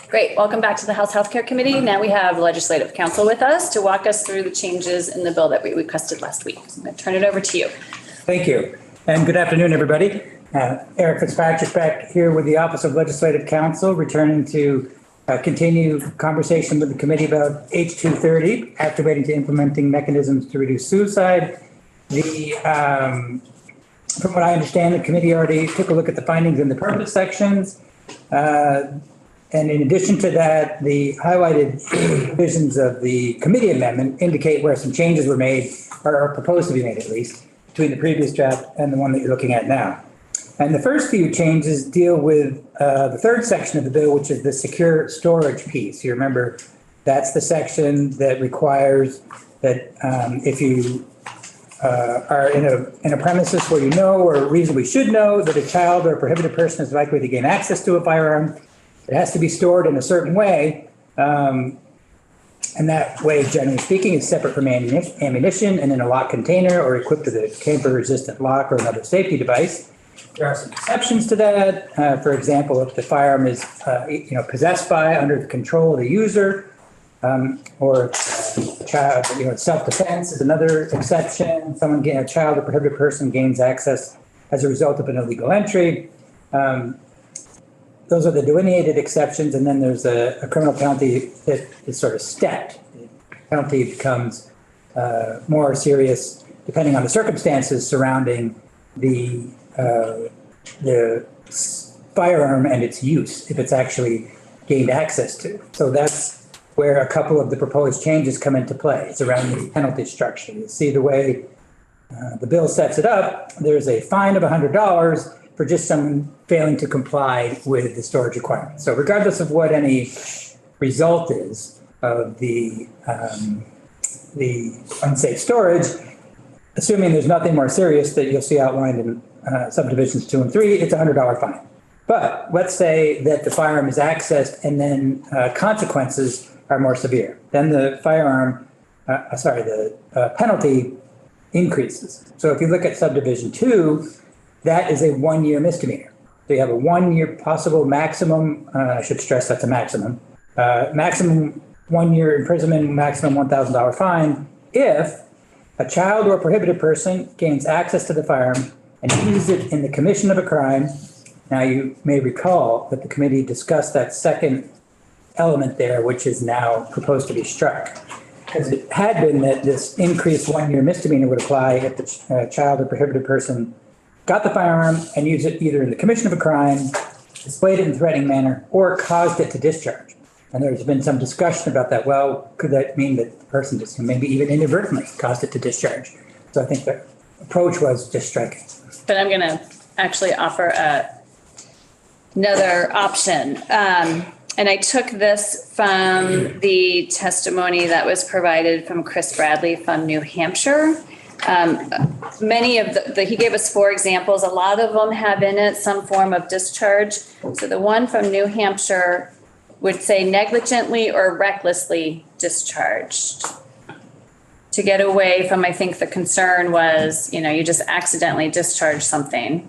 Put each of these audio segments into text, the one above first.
Great. Welcome back to the House Healthcare Committee. Now we have Legislative Council with us to walk us through the changes in the bill that we requested last week. So I'm going to turn it over to you. Thank you. And good afternoon, everybody. Eric Fitzpatrick back here with the Office of Legislative Counsel, returning to continue conversation with the committee about H230, activating to implementing mechanisms to reduce suicide. From what I understand, the committee already took a look at the findings in the purpose sections. And in addition to that, the highlighted provisions of the committee amendment indicate where some changes were made, or are proposed to be made at least, between the previous draft and the one that you're looking at now. And the first few changes deal with the third section of the bill, which is the secure storage piece. You remember that's the section that requires that if you are in a premises where you know or reasonably should know that a child or a prohibited person is likely to gain access to a firearm, it has to be stored in a certain way. And that way, generally speaking, is separate from ammunition and in a locked container or equipped with a tamper-resistant lock or another safety device. There are some exceptions to that. For example, if the firearm is possessed by, under the control of the user, or child, self-defense is another exception. A child or prohibited person gains access as a result of an illegal entry. Those are the delineated exceptions, and then there's a criminal penalty that is sort of stepped. The penalty becomes more serious depending on the circumstances surrounding the firearm and its use, if it's actually gained access to. So that's where a couple of the proposed changes come into play. It's around the penalty structure. You see the way the bill sets it up, there's a fine of $100 for just someone failing to comply with the storage requirements. So regardless of what any result is of the unsafe storage, assuming there's nothing more serious that you'll see outlined in subdivisions 2 and 3, it's a $100 fine. But let's say that the firearm is accessed and then consequences are more severe. Then the penalty increases. So if you look at subdivision 2, that is a 1-year misdemeanor. So you have a 1-year possible maximum, I should stress that's a maximum 1-year imprisonment, maximum $1,000 fine if a child or a prohibited person gains access to the firearm and uses it in the commission of a crime. Now, you may recall that the committee discussed that second element there, which is now proposed to be struck. Because it had been that this increased 1-year misdemeanor would apply if the child or prohibited person got the firearm and used it either in the commission of a crime, displayed it in a threatening manner, or caused it to discharge. And there's been some discussion about that. Well, could that mean that the person just maybe even inadvertently caused it to discharge? So I think the approach was just striking. But I'm going to actually offer another option. And I took this from the testimony that was provided from Chris Bradley from New Hampshire. Many of he gave us 4 examples. A lot of them have in it some form of discharge. So the one from New Hampshire would say negligently or recklessly discharged. To get away from, I think the concern was, you just accidentally discharged something.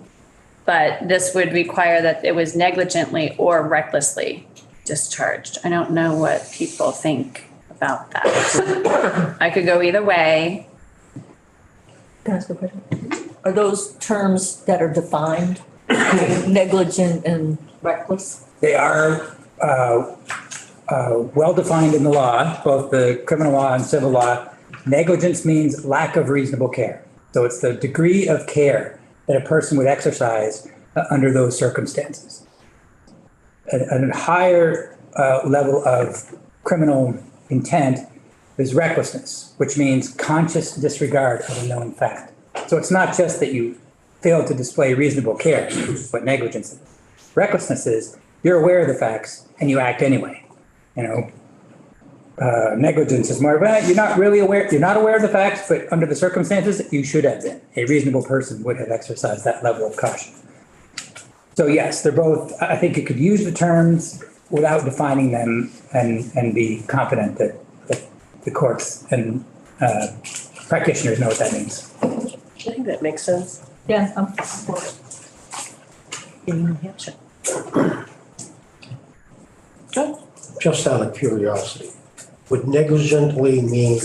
But this would require that it was negligently or recklessly discharged. I don't know what people think about that. I could go either way. Can I ask a question? Are those terms that are defined, negligent and reckless? They are well defined in the law, both the criminal law and civil law. Negligence means lack of reasonable care. So it's the degree of care that a person would exercise under those circumstances. A higher level of criminal intent is recklessness, which means conscious disregard of a known fact. So it's not just that you fail to display reasonable care, which is what negligence is. Recklessness is you're aware of the facts and you act anyway. Negligence is more of you're not really aware, you're not aware of the facts, but under the circumstances, you should have been. A reasonable person would have exercised that level of caution. So yes, they're both, I think you could use the terms without defining them and be confident that the courts and practitioners know what that means. I think that makes sense. Yeah, I'm for it. In New Hampshire. just out of curiosity, would negligently mean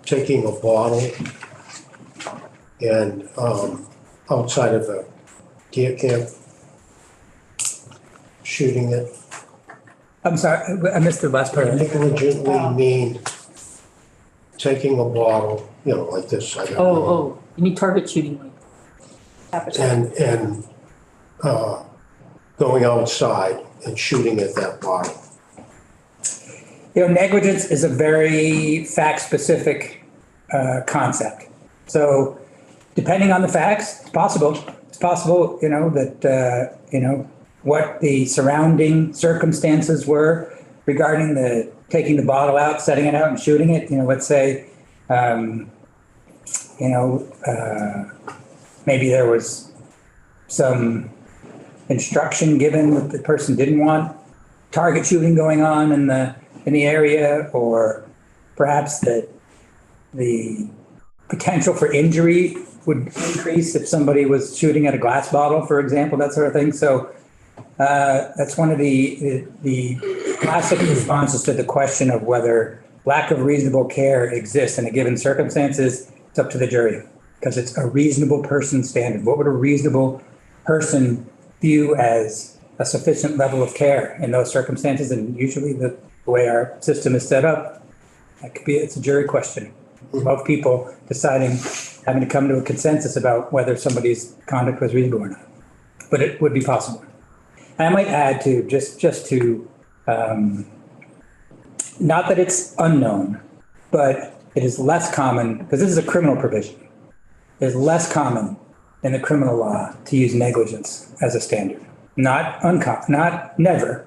taking a bottle and outside of a deer camp, shooting it? I'm sorry, I missed the last part of it. Negligently mean taking a bottle, like this. I got one, Oh, you need target shooting. and going outside and shooting at that bottle. Negligence is a very fact-specific concept. So depending on the facts, it's possible, that, what the surrounding circumstances were regarding taking the bottle out, setting it out and shooting it. Let's say, maybe there was some instruction given that the person didn't want target shooting going on in the area, or perhaps that the potential for injury would increase if somebody was shooting at a glass bottle, for example, that sort of thing. So that's one of the classic responses to the question of whether lack of reasonable care exists in a given circumstances. It's up to the jury, because it's a reasonable person standard. What would a reasonable person view as a sufficient level of care in those circumstances? And usually the way our system is set up, it's a jury question. Both people deciding, having to come to a consensus about whether somebody's conduct was reasonable or not. But it would be possible. And I might add to, just to, not that it's unknown, but it is less common, because this is a criminal provision. It is less common in the criminal law to use negligence as a standard. Not uncommon, not never,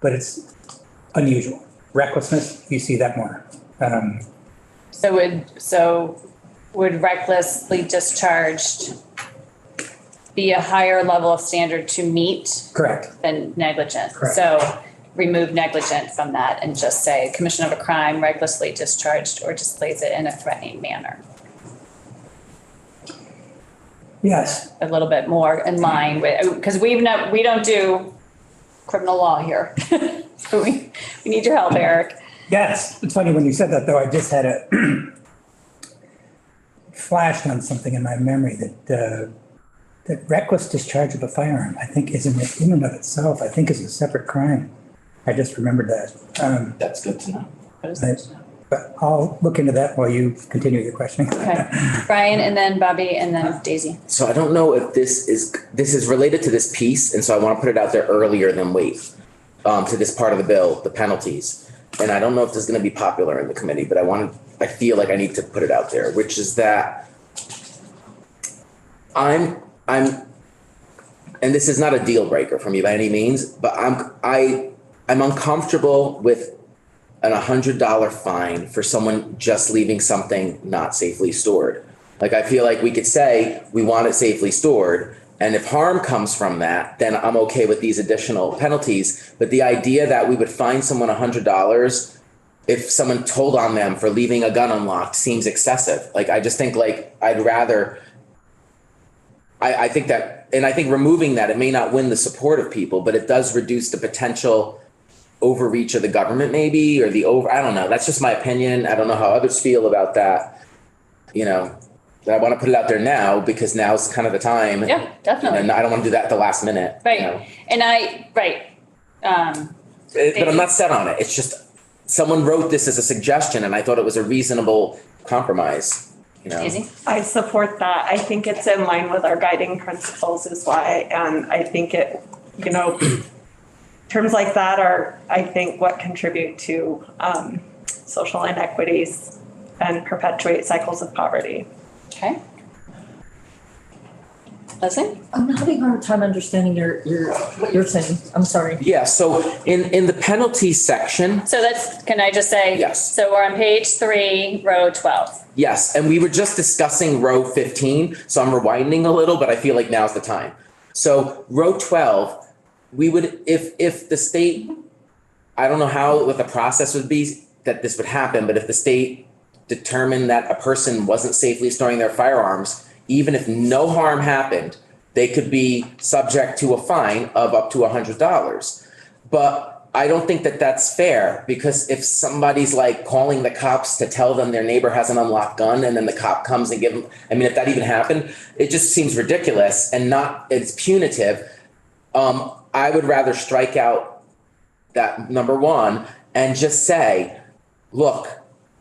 but it's unusual. Recklessness, you see that more. So would recklessly discharged be a higher level of standard to meet Correct. than negligent? Correct. So remove negligent from that and just say commission of a crime recklessly discharged or displays it in a threatening manner. Yes. A little bit more in line with, because we don't do criminal law here. So we need your help, Eric. Yes. It's funny when you said that, though. I just had flashed on something in my memory that reckless discharge of a firearm, I think, is in and of itself, I think, is a separate crime. I just remembered that. That's good to know. But I'll look into that while you continue your questioning. Okay. Brian, and then Bobby, and then Daisy. So I don't know if this is related to this piece, and so I want to put it out there earlier than wait to this part of the bill, the penalties. And I don't know if this is going to be popular in the committee, but I feel like I need to put it out there, which is that I'm, and this is not a deal breaker for me by any means, but I'm uncomfortable with an $100 fine for someone just leaving something not safely stored. Like, I feel like we could say we want it safely stored, and if harm comes from that, then I'm okay with these additional penalties. But the idea that we would fine someone $100 if someone told on them for leaving a gun unlocked seems excessive. Like, I just think, like, I'd rather, I think that, and I think removing that, it may not win the support of people, but it does reduce the potential overreach of the government, maybe, or I don't know. That's just my opinion. I don't know how others feel about that. But I want to put it out there now because now's kind of the time. Yeah, definitely. And I don't want to do that at the last minute. Right. And But I'm not set on it. It's just someone wrote this as a suggestion and I thought it was a reasonable compromise. Daisy? I support that. I think it's in line with our guiding principles is why. And I think it, terms like that are, I think, what contribute to social inequities and perpetuate cycles of poverty. Okay. Leslie? I'm having a hard time understanding what you're saying. I'm sorry. Yeah. So in the penalty section. So can I just say? Yes. So we're on page 3, row 12. Yes. And we were just discussing row 15. So I'm rewinding a little, but I feel like now's the time. So row 12, we would, if the state, I don't know what the process would be that this would happen, but if the state determined that a person wasn't safely storing their firearms, even if no harm happened, they could be subject to a fine of up to $100. But I don't think that that's fair, because if somebody's like calling the cops to tell them their neighbor has an unlocked gun and then the cop comes and give them, I mean, if that even happened, it just seems ridiculous and it's punitive. I would rather strike out that number one and just say, look,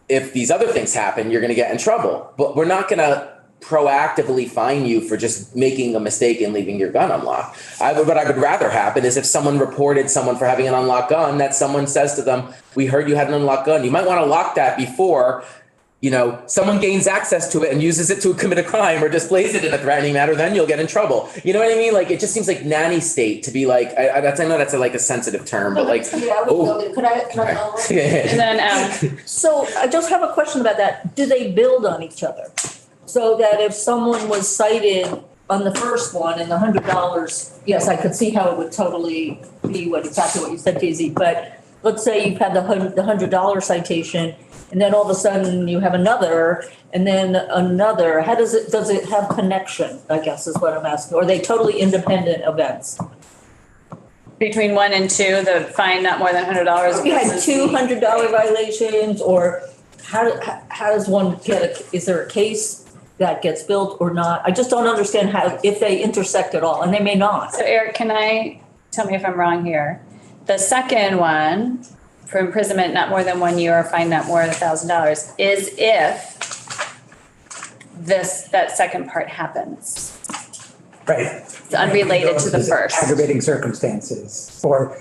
if these other things happen, you're going to get in trouble, but we're not going to proactively fine you for just making a mistake and leaving your gun unlocked. What I would rather happen is if someone reported someone for having an unlocked gun, that someone says to them, we heard you had an unlocked gun. You might want to lock that before, someone gains access to it and uses it to commit a crime or displays it in a threatening manner, then you'll get in trouble. You know what I mean? Like, it just seems like nanny state to be like, I know that's like a sensitive term, but like, Yeah, I would go there. Could I And then, So I just have a question about that. Do they build on each other? So that if someone was cited on the first one and the $100, yes, I could see how it would totally be exactly what you said, Daisy. But let's say you've had the $100 citation, and then all of a sudden you have another, and then another. How does it have connection, I guess is what I'm asking? Or are they totally independent events? between 1 and 2, the fine not more than $100. If you had versus two $100 violations, or how does one is there a case that gets built or not? I just don't understand if they intersect at all, and they may not. So Eric, tell me if I'm wrong here. The second one, for imprisonment not more than 1 year or fine not more than $1,000, is if that second part happens. Right. It's unrelated to the Those first. aggravating circumstances, or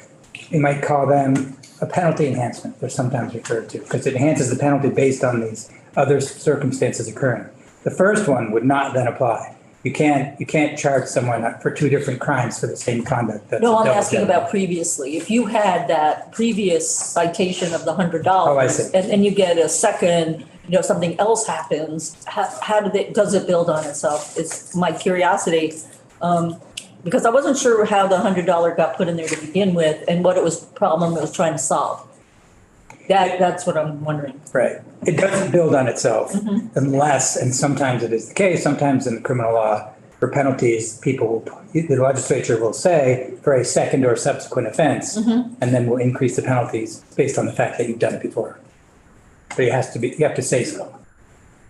you might call them a penalty enhancement, they're sometimes referred to, because it enhances the penalty based on these other circumstances occurring. The first one would not then apply. You can't charge someone for two different crimes for the same conduct. That's No, I'm double asking jeopardy. about previously. If you had that previous citation of the $100. Oh, I see. And you get a second, something else happens, does it build on itself? It's my curiosity. Because I wasn't sure how the $100 got put in there to begin with and what problem it was trying to solve. That's what I'm wondering. Right. It doesn't build on itself Mm-hmm. unless, and sometimes it is the case, sometimes in the criminal law, for penalties, the legislature will say for a second or subsequent offense, Mm-hmm. and then will increase the penalties based on the fact that you've done it before. But you have to say so.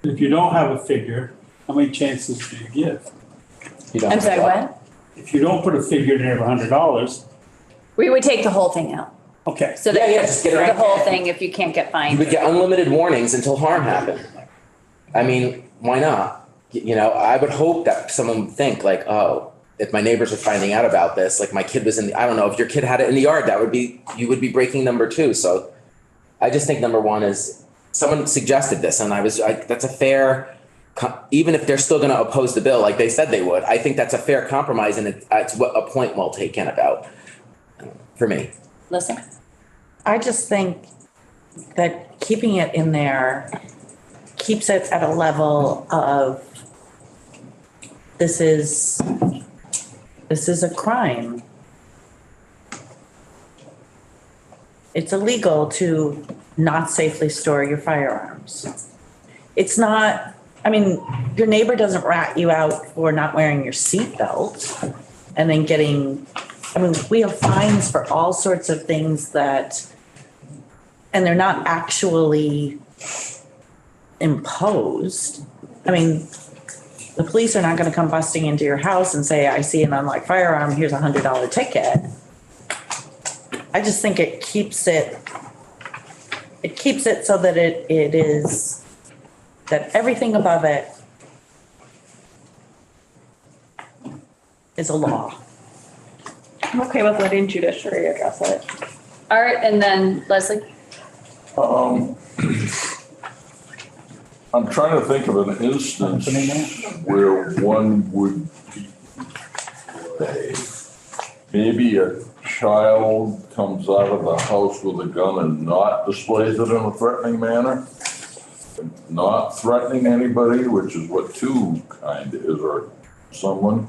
If you don't have a figure, how many chances do you give? I'm sorry, what? If you don't put a figure in there of $100, We would take the whole thing out. okay. So that just get it the out. whole thing, if you can't get You fined. would get unlimited warnings until harm happened. I mean, why not? I would hope that someone would think like, oh, if my neighbors are finding out about this, like my kid was I don't know, if your kid had it in the yard, you would be breaking number 2. So I just think number 1 is someone suggested this and that's a fair, even if they're still going to oppose the bill, like they said they would, I think that's a fair compromise and it's a point well taken about for me. Listen, I just think that keeping it in there keeps it at a level of this is a crime. It's illegal to not safely store your firearms. It's not, your neighbor doesn't rat you out for not wearing your seatbelt and then we have fines for all sorts of things and they're not actually imposed. The police are not going to come busting into your house and say, I see an unlocked firearm, here's $100 ticket. I just think it keeps it so that it is, that everything above it is a law. I'm okay with letting judiciary address it. Art, and then Leslie. I'm trying to think of an instance where one would maybe a child comes out of the house with a gun and not displays it in a threatening manner, not threatening anybody, which is what 2 kind is, or someone.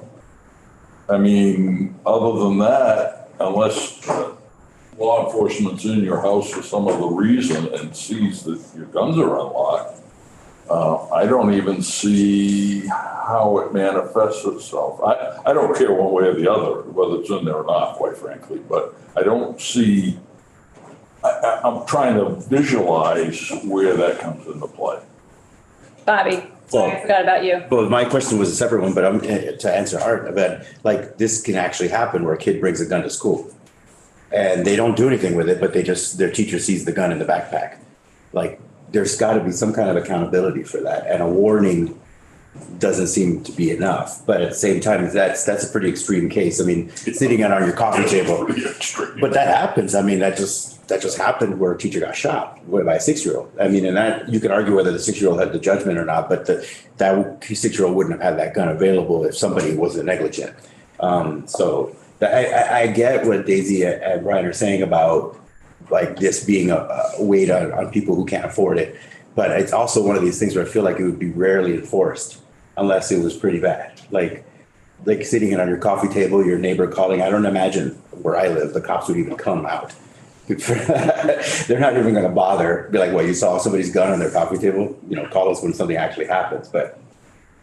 Other than that, unless law enforcement's in your house for some other reason and sees that your guns are unlocked, I don't even see how it manifests itself. I don't care one way or the other, whether it's in there or not, quite frankly, but I don't see I'm trying to visualize where that comes into play. Bobby, sorry, I forgot about you. Well, my question was a separate one, but I'm to answer Art about, like, this can actually happen where a kid brings a gun to school and they don't do anything with it, but their teacher sees the gun in the backpack. Like, there's got to be some kind of accountability for that, and a warning doesn't seem to be enough. But at the same time, that's a pretty extreme case. I mean, sitting it on your coffee table, but that happens. I mean, that just happened where a teacher got shot by a 6-year-old. I mean, and that you could argue whether the 6-year-old had the judgment or not, but that 6-year-old wouldn't have had that gun available if somebody wasn't negligent. So I get what Daisy and Brian are saying about like this being a weight on people who can't afford it. But it's also one of these things where I feel like it would be rarely enforced unless it was pretty bad. Like sitting it on your coffee table, your neighbor calling. I don't imagine where I live, the cops would even come out. They're not even going to bother. Be like, well, you saw somebody's gun on their coffee table? You know, call us when something actually happens. But,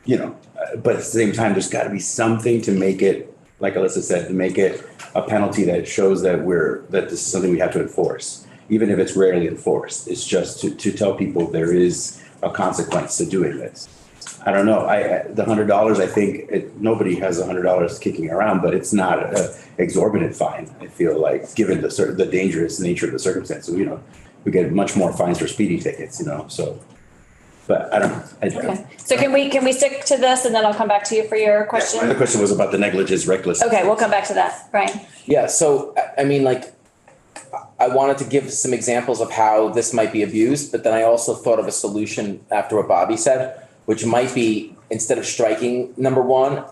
you know, but at the same time, there's got to be something to make it, like Alyssa said, to make it a penalty that shows that this is something we have to enforce, even if it's rarely enforced. It's just to tell people there is a consequence to doing this. I don't know. The $100, I think nobody has $100 kicking around, but it's not an exorbitant fine. I feel like, given the dangerous nature of the circumstances, you know, we get much more fines for speeding tickets, you know. So, but I don't know. Okay. So can we stick to this, and then I'll come back to you for your question? The question was about the negligence, reckless. Okay, we'll come back to that, Brian. Yeah, so, I mean, like, I wanted to give some examples of how this might be abused, but then I also thought of a solution after what Bobby said, which might be, instead of striking number one,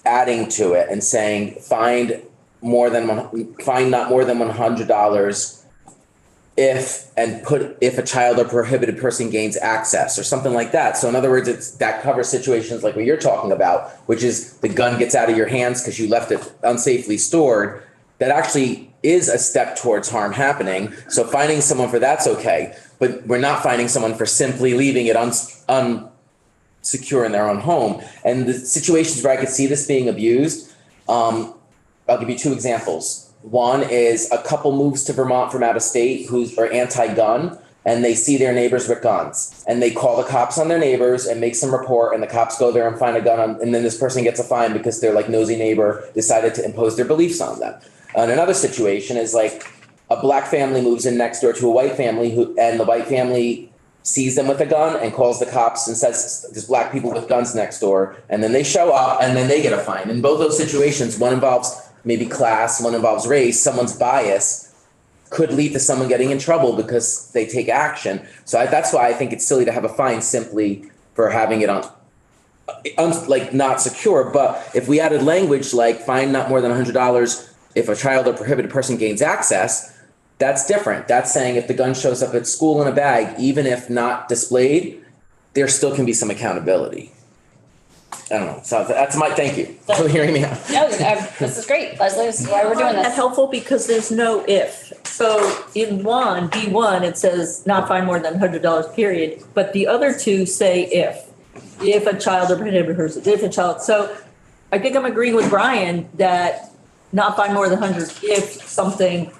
adding to it and saying, fine not more than $100 if a child or prohibited person gains access or something like that. So in other words, that covers situations like what you're talking about, which is the gun gets out of your hands because you left it unsafely stored. That actually is a step towards harm happening. So finding someone for that's okay, but we're not finding someone for simply leaving it unsecure in their own home. And the situations where I could see this being abused, I'll give you two examples. One is a couple moves to Vermont from out of state who are anti-gun, and they see their neighbors with guns, and they call the cops on their neighbors and make some report, and the cops go there and find a gun, and then this person gets a fine because their like nosy neighbor decided to impose their beliefs on them. And another situation is like a black family moves in next door to a white family and the white family sees them with a gun and calls the cops and says there's black people with guns next door, and then they show up and then they get a fine. In both those situations, one involves maybe class, one involves race, someone's bias could lead to someone getting in trouble because they take action. So that's why I think it's silly to have a fine simply for having it like not secure. But if we added language like fine not more than $100 if a child or prohibited person gains access, that's different. That's saying if the gun shows up at school in a bag, even if not displayed, there still can be some accountability. I don't know. So that's my thank you for hearing me out. No, this is great, Leslie. This is why we're doing That's this. helpful because there's no if. So in B1, it says not fine more than $100 period, but the other two say if a child or prohibited person, if a child. So I think I'm agreeing with Brian that not fine more than 100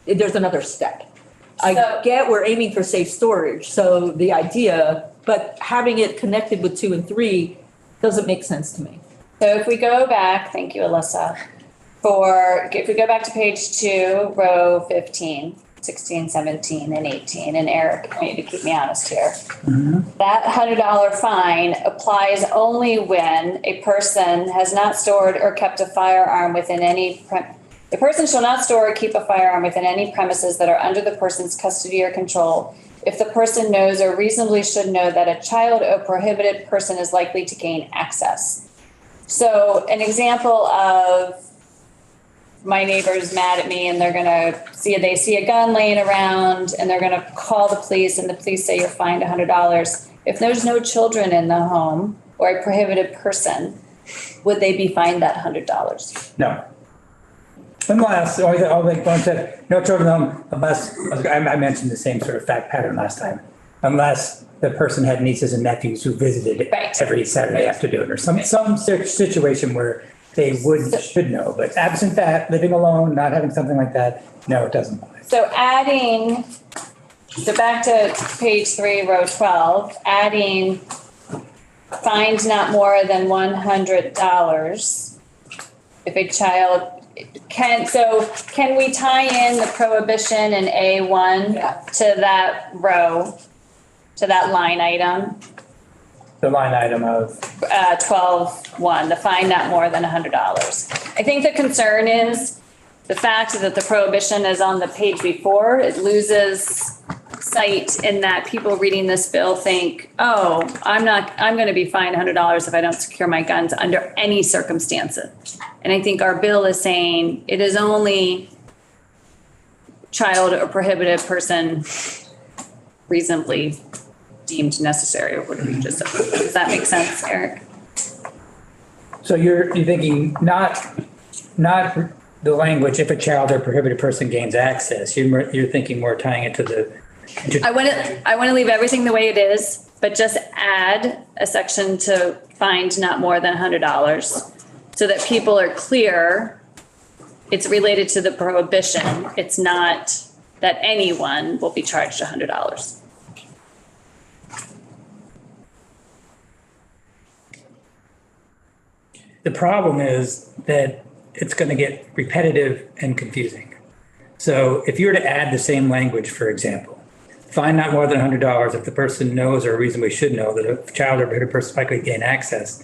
if there's another step. I get we're aiming for safe storage, so the idea, but having it connected with 2 and 3 doesn't make sense to me. So if we go back, thank you, Alyssa, if we go back to page 2, row 15, 16, 17, and 18, and Eric, you need to keep me honest here. That $100 fine applies only when a person has not stored or kept a firearm within any a person shall not store or keep a firearm within any premises that are under the person's custody or control if the person knows or reasonably should know that a child or prohibited person is likely to gain access. So an example of my neighbor's mad at me and they see a gun laying around and they're gonna call the police and the police say you're fined $100. If there's no children in the home or a prohibited person, would they be fined that $100? No. Unless, I'll make one said, no children home unless, I mentioned the same sort of fact pattern last time. Unless the person had nieces and nephews who visited Right. every Saturday afternoon or some situation where they should know. But absent that, living alone, not having something like that, no, it doesn't apply. So back to page 3, row 12, adding fined not more than $100 if a child can we tie in the prohibition in A1 to that row, to that line item? The line item of, 12.1, the fine not more than $100. I think the concern is the fact that the prohibition is on the page before. It loses sight in that people reading this bill think, oh, I'm going to be fined $100 if I don't secure my guns under any circumstances. And I think our bill is saying it is only child or prohibited person reasonably deemed necessary, or what we just said. Does that make sense, Eric? so you're thinking not the language, if a child or prohibited person gains access, you're thinking more tying it to the. I want to leave everything the way it is, but just add a section to find not more than $100 so that people are clear it's related to the prohibition. It's not that anyone will be charged $100. The problem is that it's going to get repetitive and confusing. So if you were to add the same language, for example, fine not more than $100 if the person knows or reasonably should know that a child or prohibited person is likely to gain access.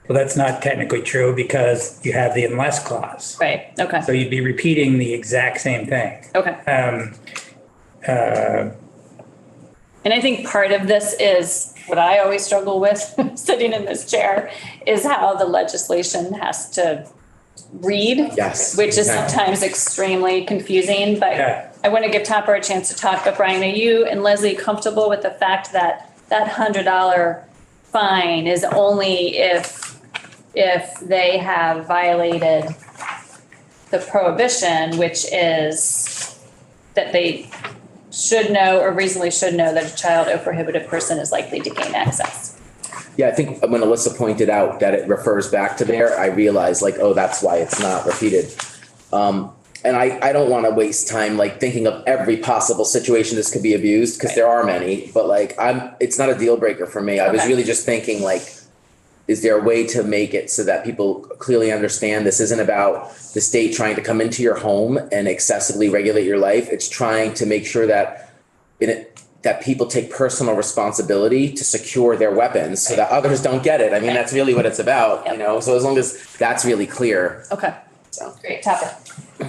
Well, that's not technically true because you have the unless clause. Right, okay, So you'd be repeating the exact same thing. okay. And I think part of this is what I always struggle with sitting in this chair is how the legislation has to read. Yes. Which is sometimes extremely confusing, but Yeah. I want to give Topper a chance to talk. But Brian, are you and Leslie comfortable with the fact that that $100 fine is only if they have violated the prohibition, which is that they should know or reasonably should know that a child or prohibited person is likely to gain access? Yeah, I think when Alyssa pointed out that it refers back to there, I realized like, oh, that's why it's not repeated. And I don't want to waste time like thinking of every possible situation this could be abused because there are many, but like it's not a deal breaker for me. I was Okay. really just thinking like, is there a way to make it so that people clearly understand this isn't about the state trying to come into your home and excessively regulate your life? It's trying to make sure that that people take personal responsibility to secure their weapons so that others don't get it. I mean, that's really what it's about, you know? So as long as that's really clear. Okay, So. great, Topper.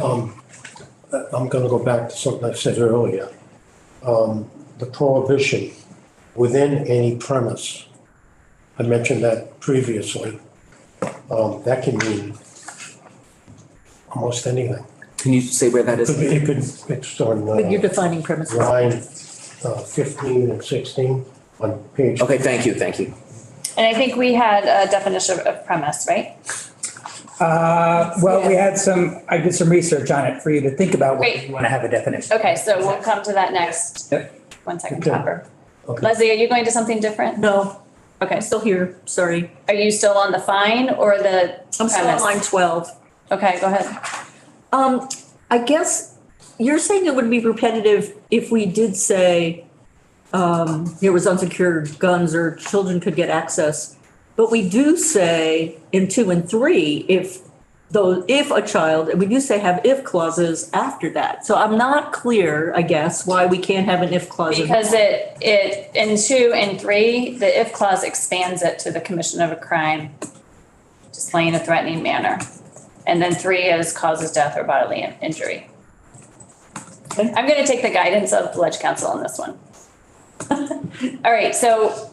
I'm gonna go back to something I said earlier. The prohibition within any premise, I mentioned that previously. That can mean almost anything. Can you say where that is? It's on But you're defining premises. line 15 and 16 on page. Okay, thank you. And I think we had a definition of premise, right? Well, I did some research on it for you to think about what Great. you want to have a definition. Okay, so we'll come to that next. Yep. 1 second, Okay. Topper. Okay. Leslie, are you going to something different? No, Okay, I'm still here, sorry. are you still on the fine or the I'm still on premise? line 12. Okay, go ahead. I guess you're saying it would be repetitive if we did say there was unsecured guns or children could get access. But we do say in 2 and 3, if a child, and we do say have if clauses after that. So I'm not clear, I guess, why we can't have an if clause. Because it in 2 and 3, the if clause expands it to the commission of a crime, displaying a threatening manner. And then 3 is causes death or bodily injury. I'm going to take the guidance of the Ledge Council on this one. All right, so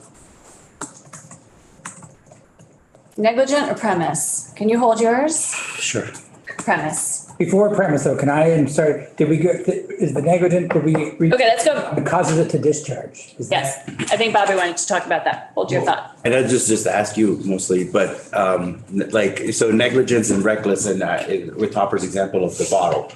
negligent or premise? Can you hold yours? Sure. Premise. Before premise though, did we go, is the negligent, did we? Okay, let's go. It causes it to discharge. Is that- Yes, I think Bobby wanted to talk about that. Hold your thought. And I just ask you mostly, but so negligence and reckless and with Topper's example of the bottle.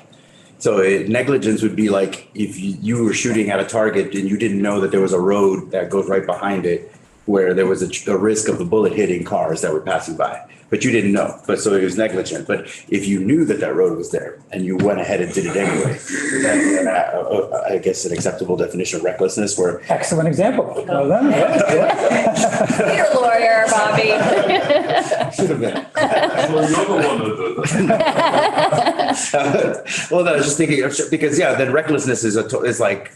So negligence would be like if you were shooting at a target and you didn't know that there was a road that goes right behind it where there was a risk of the bullet hitting cars that were passing by. but you didn't know, but so it was negligent. But if you knew that that road was there and you went ahead and did it anyway, then I guess an acceptable definition of recklessness where. Excellent example. Well done. Yeah. You're a lawyer, Bobby. Should have been. Well, you're the one that did it. Well, no, I was just thinking, because yeah, then recklessness is like.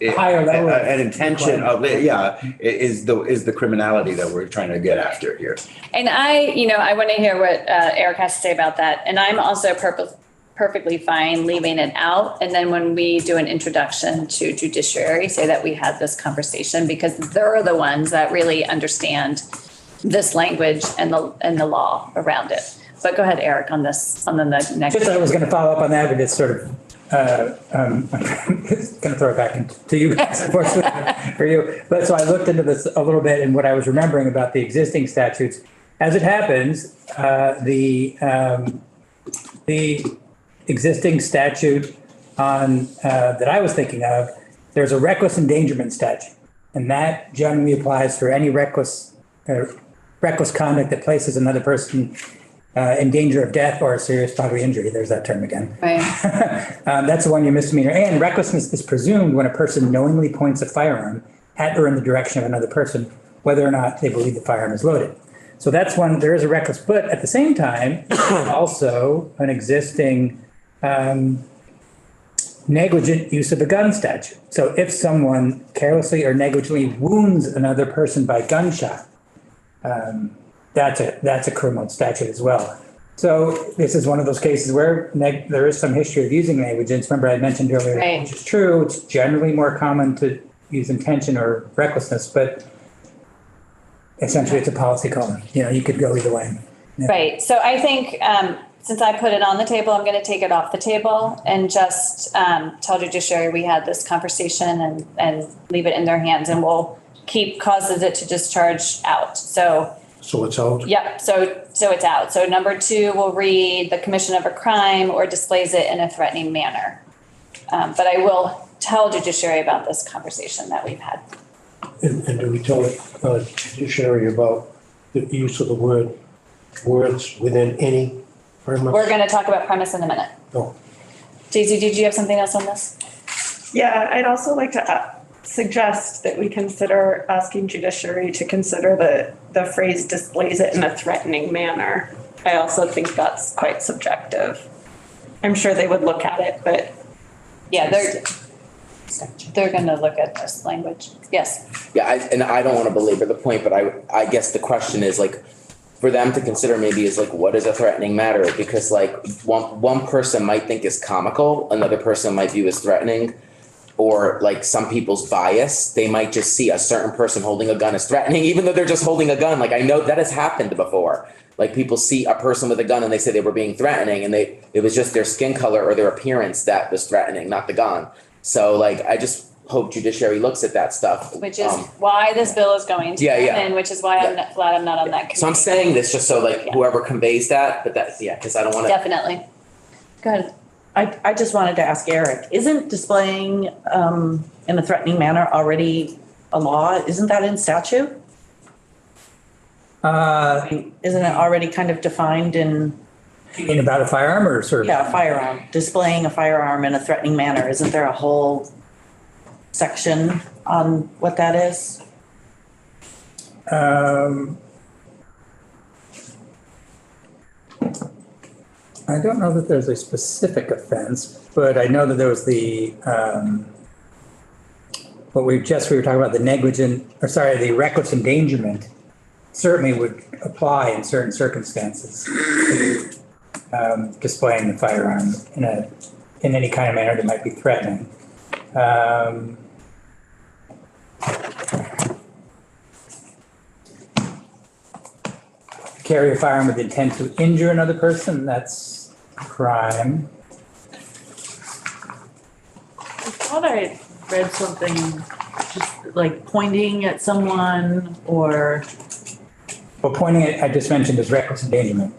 Higher level. An intention of, is the criminality that we're trying to get after here. And I want to hear what Eric has to say about that. And I'm also perfectly fine leaving it out. And then when we do an introduction to judiciary, say that we had this conversation, because they're the ones that really understand this language and the law around it. But go ahead, Eric, on the next. Just I was going to follow up on that, but it's sort of, I'm going to throw it back to you guys, unfortunately for you. But so I looked into this a little bit, and what I was remembering about the existing statutes, as it happens, the existing statute on that I was thinking of, there's a reckless endangerment statute, and that generally applies for any reckless conduct that places another person in danger of death or serious bodily injury. There's that term again. Right. That's the one, your misdemeanor. And recklessness is presumed when a person knowingly points a firearm at or in the direction of another person, whether or not they believe the firearm is loaded. So that's one, there is a reckless, but at the same time, also an existing negligent use of a gun statute. So if someone carelessly or negligently wounds another person by gunshot, that's a criminal statute as well. So this is one of those cases where there is some history of using negligence. Remember I mentioned earlier, Right. Which is true. It's generally more common to use intention or recklessness, but essentially it's a policy call. You could go either way. Yeah. Right. So I think since I put it on the table, I'm going to take it off the table and just tell judiciary we had this conversation and leave it in their hands, and we'll keep causes it to discharge out. So it's out? yep. So it's out. So number 2 will read the commission of a crime or displays it in a threatening manner. But I will tell judiciary about this conversation that we've had. And do we tell judiciary about the use of the words within any premise? We're going to talk about premise in a minute. Oh. Daisy, did you have something else on this? Yeah, I'd also like to suggest that we consider asking judiciary to consider the phrase displays it in a threatening manner. I also think that's quite subjective. I'm sure they would look at it, but. Yeah, they're going to look at this language. Yes. Yeah, I don't want to belabor the point, but I guess the question is like, for them to consider maybe is like, what is a threatening matter? Because like one person might think is comical, another person might view as threatening, or like some people's bias, they might just see a certain person holding a gun as threatening, even though they're just holding a gun. Like I know that has happened before. Like people see a person with a gun and they say they were being threatening, and it was just their skin color or their appearance that was threatening, not the gun. So like, I just hope judiciary looks at that stuff. Which is why this bill is going to come in, which is why I'm glad I'm not on that committee. So I'm saying this just so like whoever conveys that, but that's, because I don't want to. Definitely. Go ahead. I just wanted to ask Eric, isn't displaying in a threatening manner already a law? Isn't that in statute? Isn't it already kind of defined in? About a firearm or sort of? Yeah, a firearm, displaying a firearm in a threatening manner. Isn't there a whole section on what that is? I don't know that there's a specific offense, but I know that there was the, what we were talking about, the reckless endangerment certainly would apply in certain circumstances to displaying the firearm in any kind of manner that might be threatening. Carry a firearm with intent to injure another person, that's crime. I thought I read something just like pointing at someone or. Well, pointing at, I just mentioned is reckless endangerment.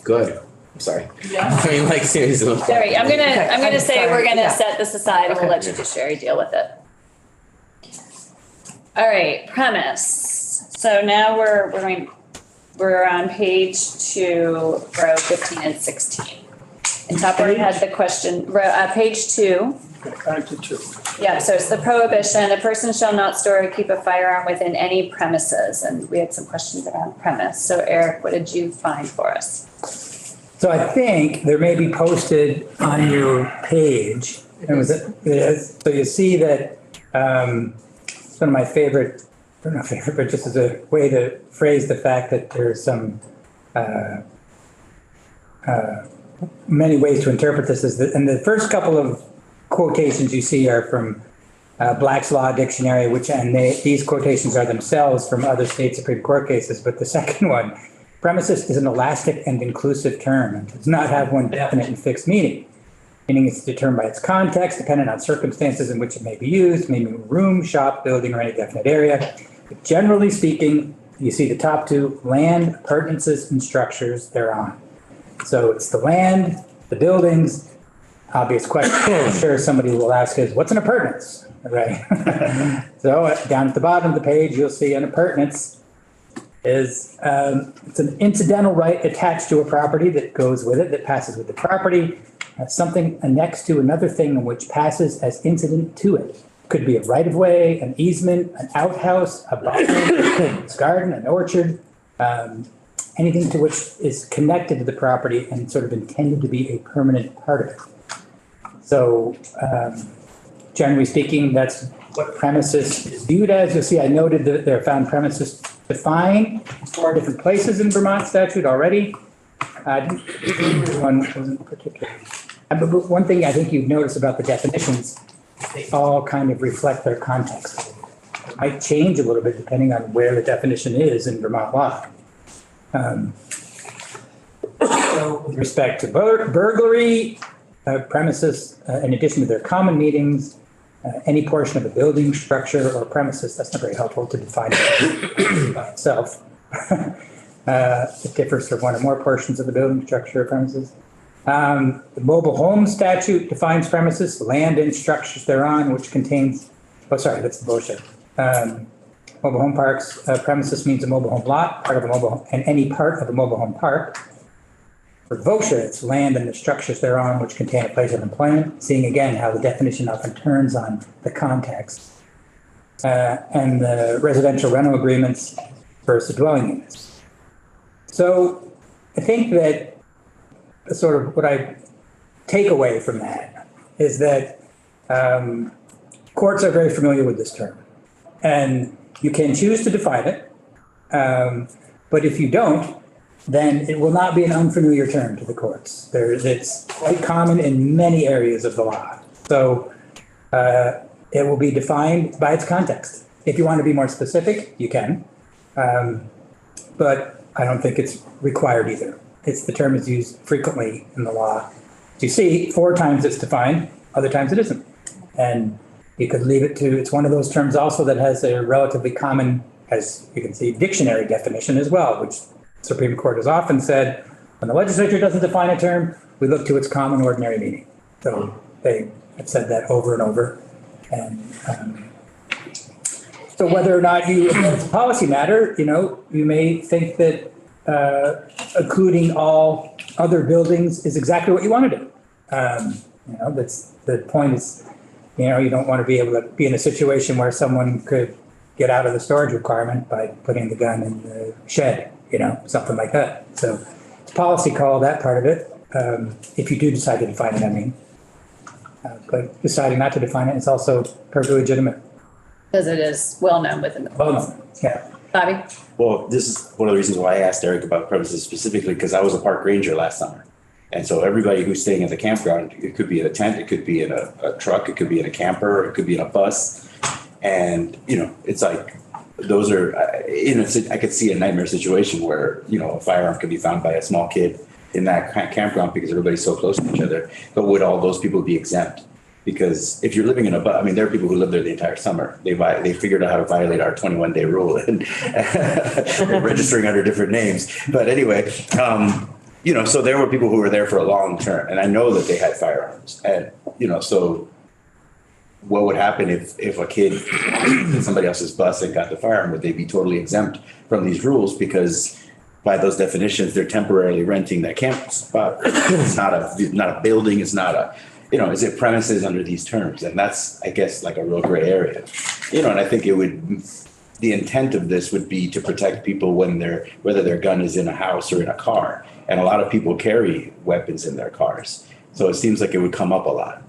Good. I'm sorry. Yeah. I mean, like seriously. Sorry, I'm gonna say we're gonna Yeah. set this aside and we'll let judiciary deal with it. All right, premise. So now we're going, We're on page 2, row 15 and 16. And top already had the question, page 2. Back to 2. Yeah, so it's the prohibition, a person shall not store or keep a firearm within any premises. And we had some questions around premise. So Eric, what did you find for us? So I think there may be posted on your page. So you see that it's one of my favorite, not favorite, but just as a way to phrase the fact that there's some many ways to interpret this is that, and the first couple of quotations you see are from Black's Law Dictionary, these quotations are themselves from other state Supreme Court cases. But the second one, premises is an elastic and inclusive term and does not have one definite and fixed meaning. Meaning it's determined by its context, dependent on circumstances in which it may be used, maybe a room, shop, building, or any definite area. But generally speaking, you see the top two, land, appurtenances, and structures thereon. So it's the land, the buildings. Obvious question, I'm sure somebody will ask is, what's an appurtenance? Right. So down at the bottom of the page, you'll see an appurtenance is it's an incidental right attached to a property that goes with it, that passes with the property. Something annexed to another thing which passes as incident to it. Could be a right of way, an easement, an outhouse, a garden, an orchard, anything to which is connected to the property and sort of intended to be a permanent part of it. So generally speaking, that's what premises is viewed as. You'll see I noted that there are found premises defined in 4 different places in Vermont statute already. One wasn't particular. But one thing I think you've noticed about the definitions, they all kind of reflect their context. It might change a little bit depending on where the definition is in Vermont law. So with respect to burglary, premises, in addition to their common meanings, any portion of a building, structure, or premises, that's not very helpful to define it by itself. It differs from one or more portions of the building, structure, or premises. The mobile home statute defines premises, land and structures thereon, which contains, that's bullshit. Mobile home parks, premises means a mobile home lot, part of a mobile home, and any part of a mobile home park. For VOSHA, it's land and the structures thereon, which contain a place of employment, seeing again how the definition often turns on the context. And the residential rental agreements versus dwelling units. So I think that sort of what I take away from that is that courts are very familiar with this term. And you can choose to define it, but if you don't, then it will not be an unfamiliar term to the courts. It's quite common in many areas of the law. So it will be defined by its context. If you want to be more specific, you can, but I don't think it's required either. The term is used frequently in the law. As you see, 4 times it's defined, other times it isn't. And you could leave it to, it's one of those terms also that has a relatively common, as you can see, dictionary definition as well, which the Supreme Court has often said, when the legislature doesn't define a term, we look to its common ordinary meaning. So they have said that over and over. And so whether or not it's a policy matter, you may think that including all other buildings is exactly what you want to do. That's the point is, you don't want to be able to be in a situation where someone could get out of the storage requirement by putting the gun in the shed, something like that. So it's a policy call, that part of it. If you do decide to define it, I mean. But deciding not to define it is also perfectly legitimate. Because it is well known within the. Well known, yeah. Bobby? Well, this is one of the reasons why I asked Eric about premises specifically, because I was a park ranger last summer. And so everybody who's staying at the campground, it could be in a tent, it could be in a truck, it could be in a camper, it could be in a bus. And, it's like, those are, I could see a nightmare situation where, a firearm could be found by a small kid in that campground because everybody's so close to each other. But would all those people be exempt? Because if you're living in there are people who live there the entire summer. They figured out how to violate our 21-day rule and registering under different names. But anyway, so there were people who were there for a long term, and I know that they had firearms. And, so what would happen if a kid in somebody else's bus and got the firearm? Would they be totally exempt from these rules? Because by those definitions, they're temporarily renting that camp spot. It's not a building, it's not a, is it premises under these terms? And that's, I guess, like a real gray area. And I think the intent of this would be to protect people whether their gun is in a house or in a car. And a lot of people carry weapons in their cars. So it seems like it would come up a lot.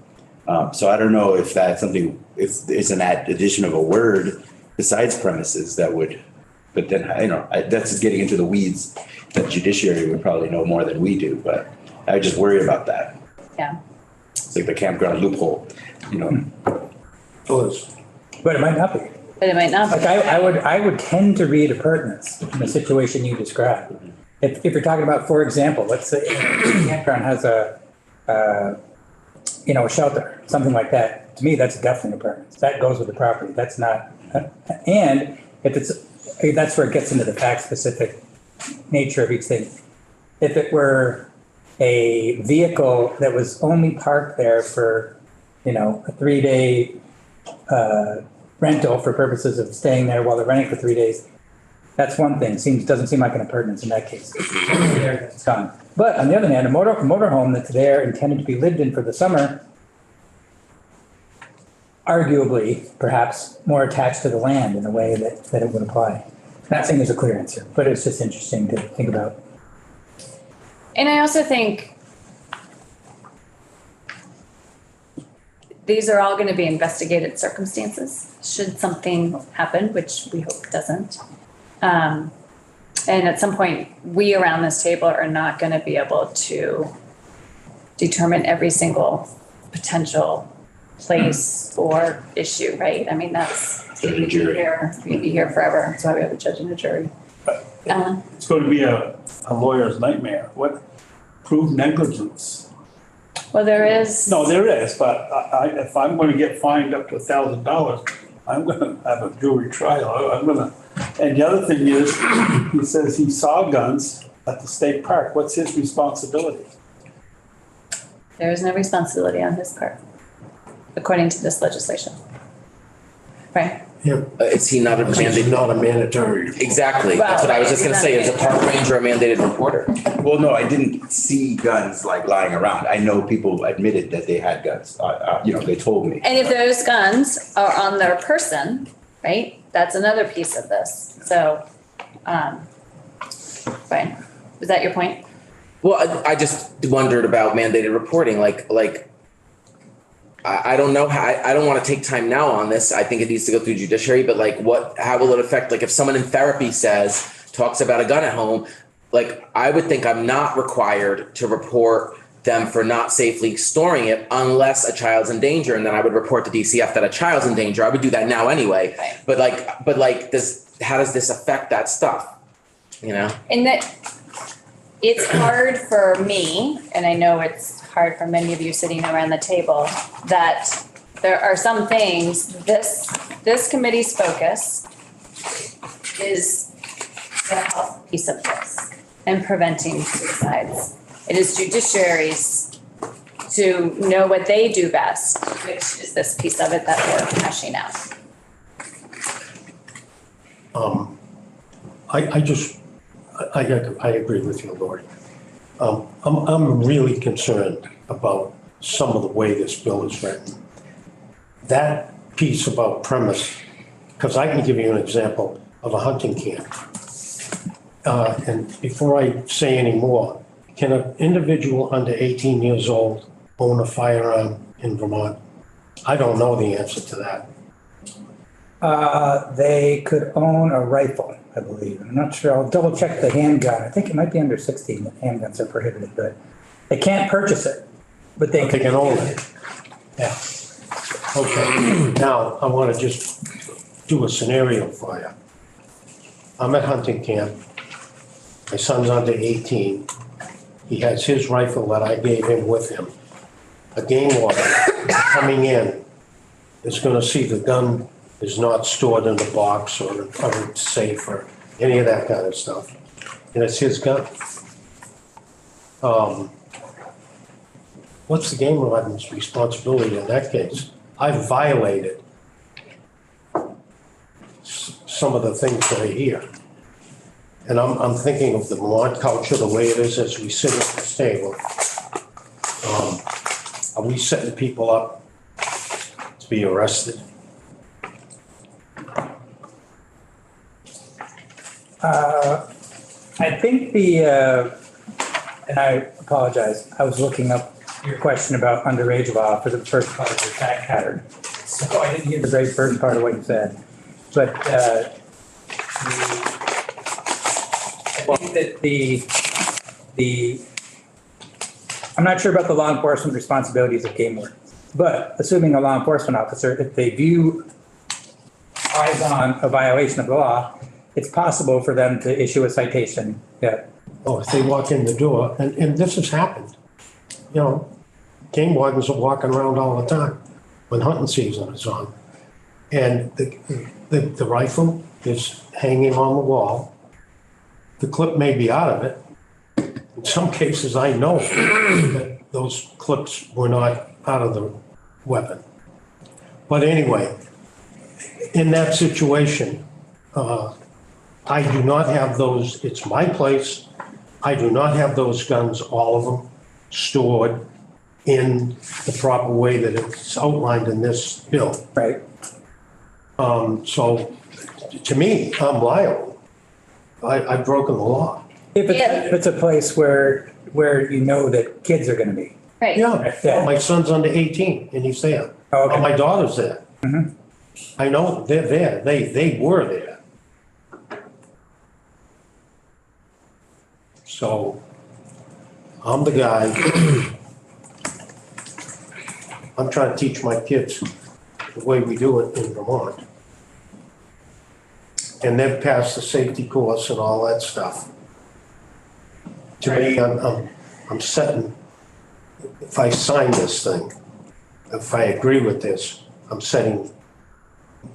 So I don't know if that's something, if it's an addition of a word besides premises that would, but then, that's getting into the weeds that judiciary would probably know more than we do, but I just worry about that. Yeah. It's like the campground loophole, But it might not be. But it might not Like be. I would tend to read appurtenance in the situation you described. If you're talking about, for example, let's say a campground has a shelter, something like that. To me, that's definitely appurtenance. That goes with the property. That's not, and that's where it gets into the fact specific nature of each thing. If it were a vehicle that was only parked there for, a 3-day rental for purposes of staying there while they're renting for 3 days, that's one thing. Doesn't seem like an appurtenance in that case. It's done. But on the other hand, a motorhome that's there intended to be lived in for the summer, arguably, perhaps more attached to the land in a way that it would apply. Not saying there's a clear answer, but it's just interesting to think about. And I also think these are all going to be investigated circumstances, should something happen, which we hope doesn't. And at some point, we around this table are not going to be able to determine every single potential place or issue, right? I mean, we'd be here forever. That's why we have a judge and a jury. It's going to be a lawyer's nightmare. What proved negligence? Well, there is. No, there is, but if I'm going to get fined up to $1,000, I'm going to have a jury trial. And the other thing is, he says he saw guns at the state park. What's his responsibility? There is no responsibility on his part, according to this legislation. Right? Yeah. Is he not a It's mandated? not a mandatory. Exactly. That's what I was just going to say. Is a park ranger a mandated reporter? Well, no, I didn't see guns like lying around. I know people admitted that they had guns. They told me. And if those guns are on their person, right, that's another piece of this. So, right. Is that your point? Well, I just wondered about mandated reporting. I don't know how, I don't want to take time now on this. I think it needs to go through judiciary, but how will it affect, if someone in therapy talks about a gun at home, I would think I'm not required to report them for not safely storing it unless a child's in danger. And then I would report to DCF that a child's in danger. I would do that now anyway. Right. But how does this affect that stuff? And that it's hard for me, and I know it's hard for many of you sitting around the table, that there are some things, this committee's focus is the health piece of this and preventing suicides. It is judiciary's to know what they do best, which is this piece of it that we're hashing out. I agree with you, Lori. I'm really concerned about some of the way this bill is written. That piece about premise, because I can give you an example of a hunting camp. And before I say any more, can an individual under 18 years old own a firearm in Vermont? I don't know the answer to that. They could own a rifle, I believe. I'm not sure. I'll double check the handgun. I think it might be under 16 that handguns are prohibited, but they can't purchase it, but they They can own it. Yeah. Okay, now I want to just do a scenario for you. I'm at hunting camp. My son's under 18. He has his rifle that I gave him with him. A game warden coming in is going to see the gun is not stored in the box or a safe or any of that kind of stuff. And it's his gun. What's the game warden's responsibility in that case? I've violated some of the things that are here. and I'm thinking of the Vermont culture, the way it is as we sit at this table. Are we setting people up to be arrested? I think and I apologize, I was looking up your question about underage law for the first part of your fact pattern. So I didn't hear the very first part of what you said. But I think that I'm not sure about the law enforcement responsibilities of game wardens, but assuming a law enforcement officer, if they view eyes on a violation of the law, it's possible for them to issue a citation. Yeah. Oh, if they walk in the door, and this has happened, you know, game wardens are walking around all the time when hunting season is on. And the rifle is hanging on the wall. The clip may be out of it. In some cases, I know that those clips were not out of the weapon. But anyway, in that situation, I do not have those, it's my place. I do not have those guns, all of them, stored in the proper way that it's outlined in this bill. Right. So to me, I'm liable. I've broken the law. If it's a place where you know that kids are going to be. Right. Yeah, Yeah. my son's under 18 and he's there. Oh, okay. My daughter's there. Mhm. I know they're there. They were there. So I'm the guy. I'm trying to teach my kids the way we do it in Vermont. And they've passed the safety course and all that stuff. To me, I'm setting, if I sign this thing, if I agree with this, I'm setting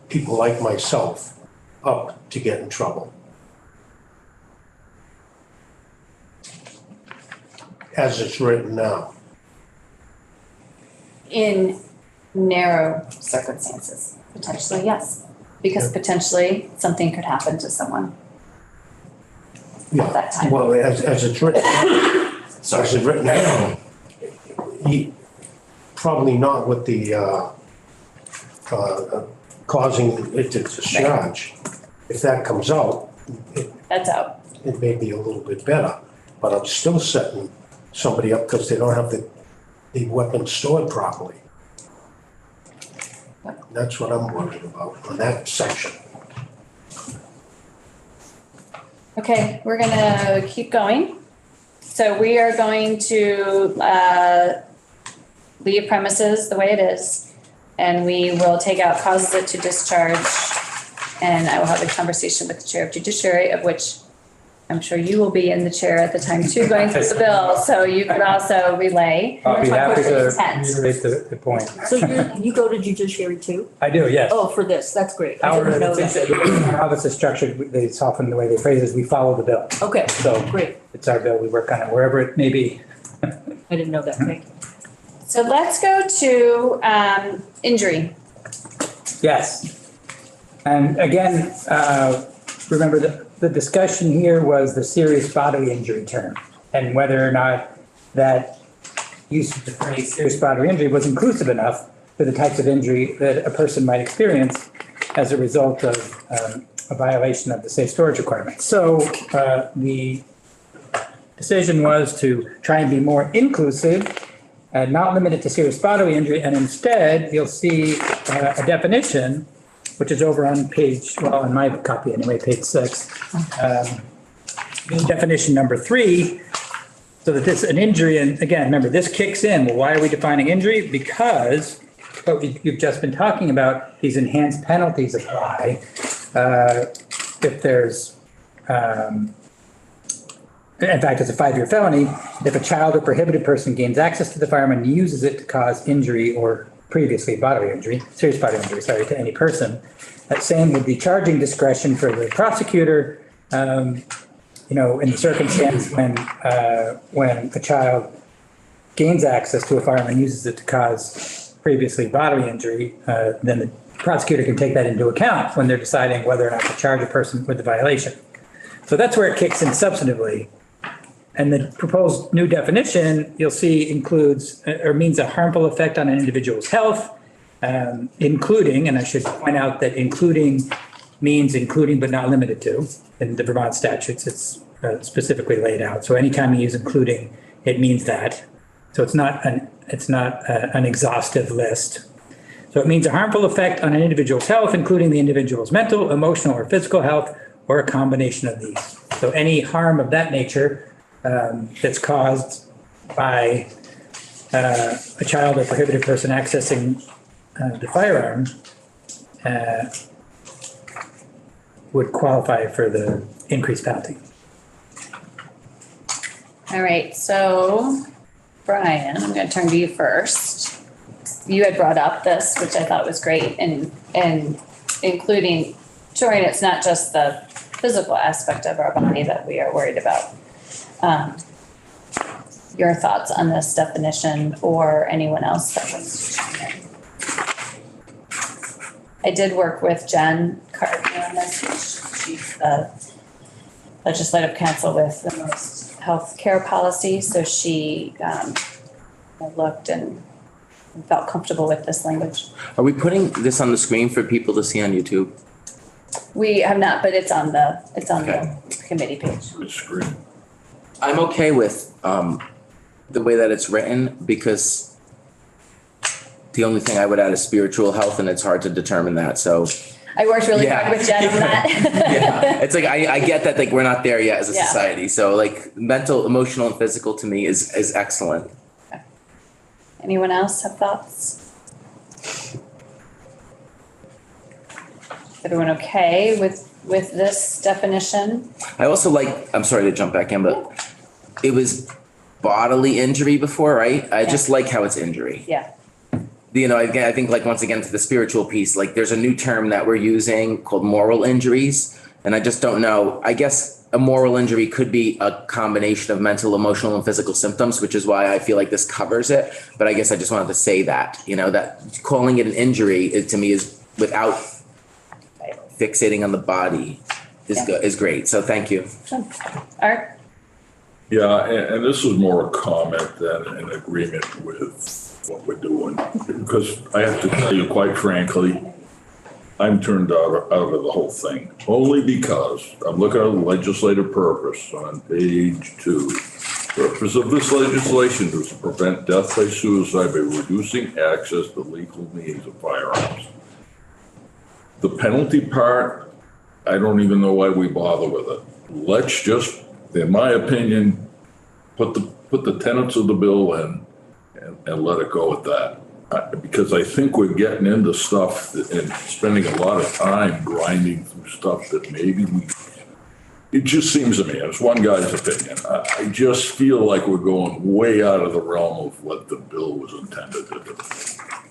people like myself up to get in trouble. As it's written now. In narrow circumstances, potentially, yes. Because potentially something could happen to someone at that time. Well, as it's written, as it's written now, probably not with the causing it to discharge. If that comes out, That's out. it may be a little bit better, but I'm still setting somebody up because they don't have the weapon stored properly. That's what I'm worried about on that section. Okay, we're gonna keep going. So we are going to leave premises the way it is, and we will take out causes it to discharge. And I will have a conversation with the chair of judiciary, of which I'm sure you will be in the chair at the time too, going through the bill, so you could also relay. I'll be happy to Intent. reiterate the point. So you go to judiciary too? I do, yes. Oh, for this, that's great. I didn't know that. How this is structured, they soften the way they phrase it, is we follow the bill. Okay, So great. it's our bill, we work on it wherever it may be. I didn't know that. Thank you. So let's go to injury. Yes. And again, remember the discussion here was the serious bodily injury term and whether or not that use of the phrase serious bodily injury was inclusive enough for the types of injury that a person might experience as a result of a violation of the safe storage requirement. So the decision was to try and be more inclusive and not limit it to serious bodily injury. And instead, you'll see a definition, which is over on page, well, in my copy anyway, page 6. Definition number 3, so that this, an injury, and again, remember, this kicks in. Well, why are we defining injury? Because what you've just been talking about, these enhanced penalties apply if there's, in fact, it's a 5-year felony, if a child or prohibited person gains access to the firearm and uses it to cause injury or previously bodily injury, serious bodily injury, sorry, to any person. That same with the charging discretion for the prosecutor, in the circumstance when a child gains access to a firearm and uses it to cause previously bodily injury, then the prosecutor can take that into account when they're deciding whether or not to charge a person with the violation. So that's where it kicks in substantively. And the proposed new definition, you'll see, includes or means a harmful effect on an individual's health, including, and I should point out that including means including but not limited to. In the Vermont statutes, it's specifically laid out. So anytime you use including, it means that. So it's not an exhaustive list. So it means a harmful effect on an individual's health, including the individual's mental, emotional, or physical health, or a combination of these. So any harm of that nature that's caused by a child or prohibited person accessing the firearm would qualify for the increased penalty. All right, so Brian, I'm going to turn to you first. You had brought up this, which I thought was great, and including ensuring it's not just the physical aspect of our body that we are worried about. Your thoughts on this definition or anyone else that was chiming in? I did work with Jen Cartney on this. She's the legislative counsel with the most healthcare policy, so she looked and felt comfortable with this language. Are we putting this on the screen for people to see on YouTube? We have not, but it's on the Okay. committee page. Good screen. I'm okay with the way that it's written because the only thing I would add is spiritual health, and it's hard to determine that. So I worked really Yeah. hard with Jen on that. yeah, it's like I get that, like, we're not there yet as a Yeah. society. So like mental, emotional, and physical to me is excellent. Anyone else have thoughts? Everyone okay with this definition? I also like, I'm sorry to jump back in, but it was bodily injury before, right? I just like how it's injury. Yeah. You know, again, I think, like, once again, to the spiritual piece, like, there's a new term that we're using called moral injuries. And I just don't know. I guess a moral injury could be a combination of mental, emotional, and physical symptoms, which is why I feel like this covers it. But I guess I just wanted to say that, you know, that calling it an injury, to me, is without fixating on the body is Yeah. good, is great. So thank you. Art? Yeah, and this is more a comment than an agreement with what we're doing. Because I have to tell you, quite frankly, I'm turned out of the whole thing. Only because I'm looking at the legislative purpose on page 2. Purpose of this legislation is to prevent death by suicide by reducing access to legal means of firearms. The penalty part, I don't even know why we bother with it. Let's just, in my opinion, put the tenets of the bill in and let it go at that. Because I think we're getting into stuff and spending a lot of time grinding through stuff that maybe it just seems to me, it's one guy's opinion, I just feel like we're going way out of the realm of what the bill was intended to do.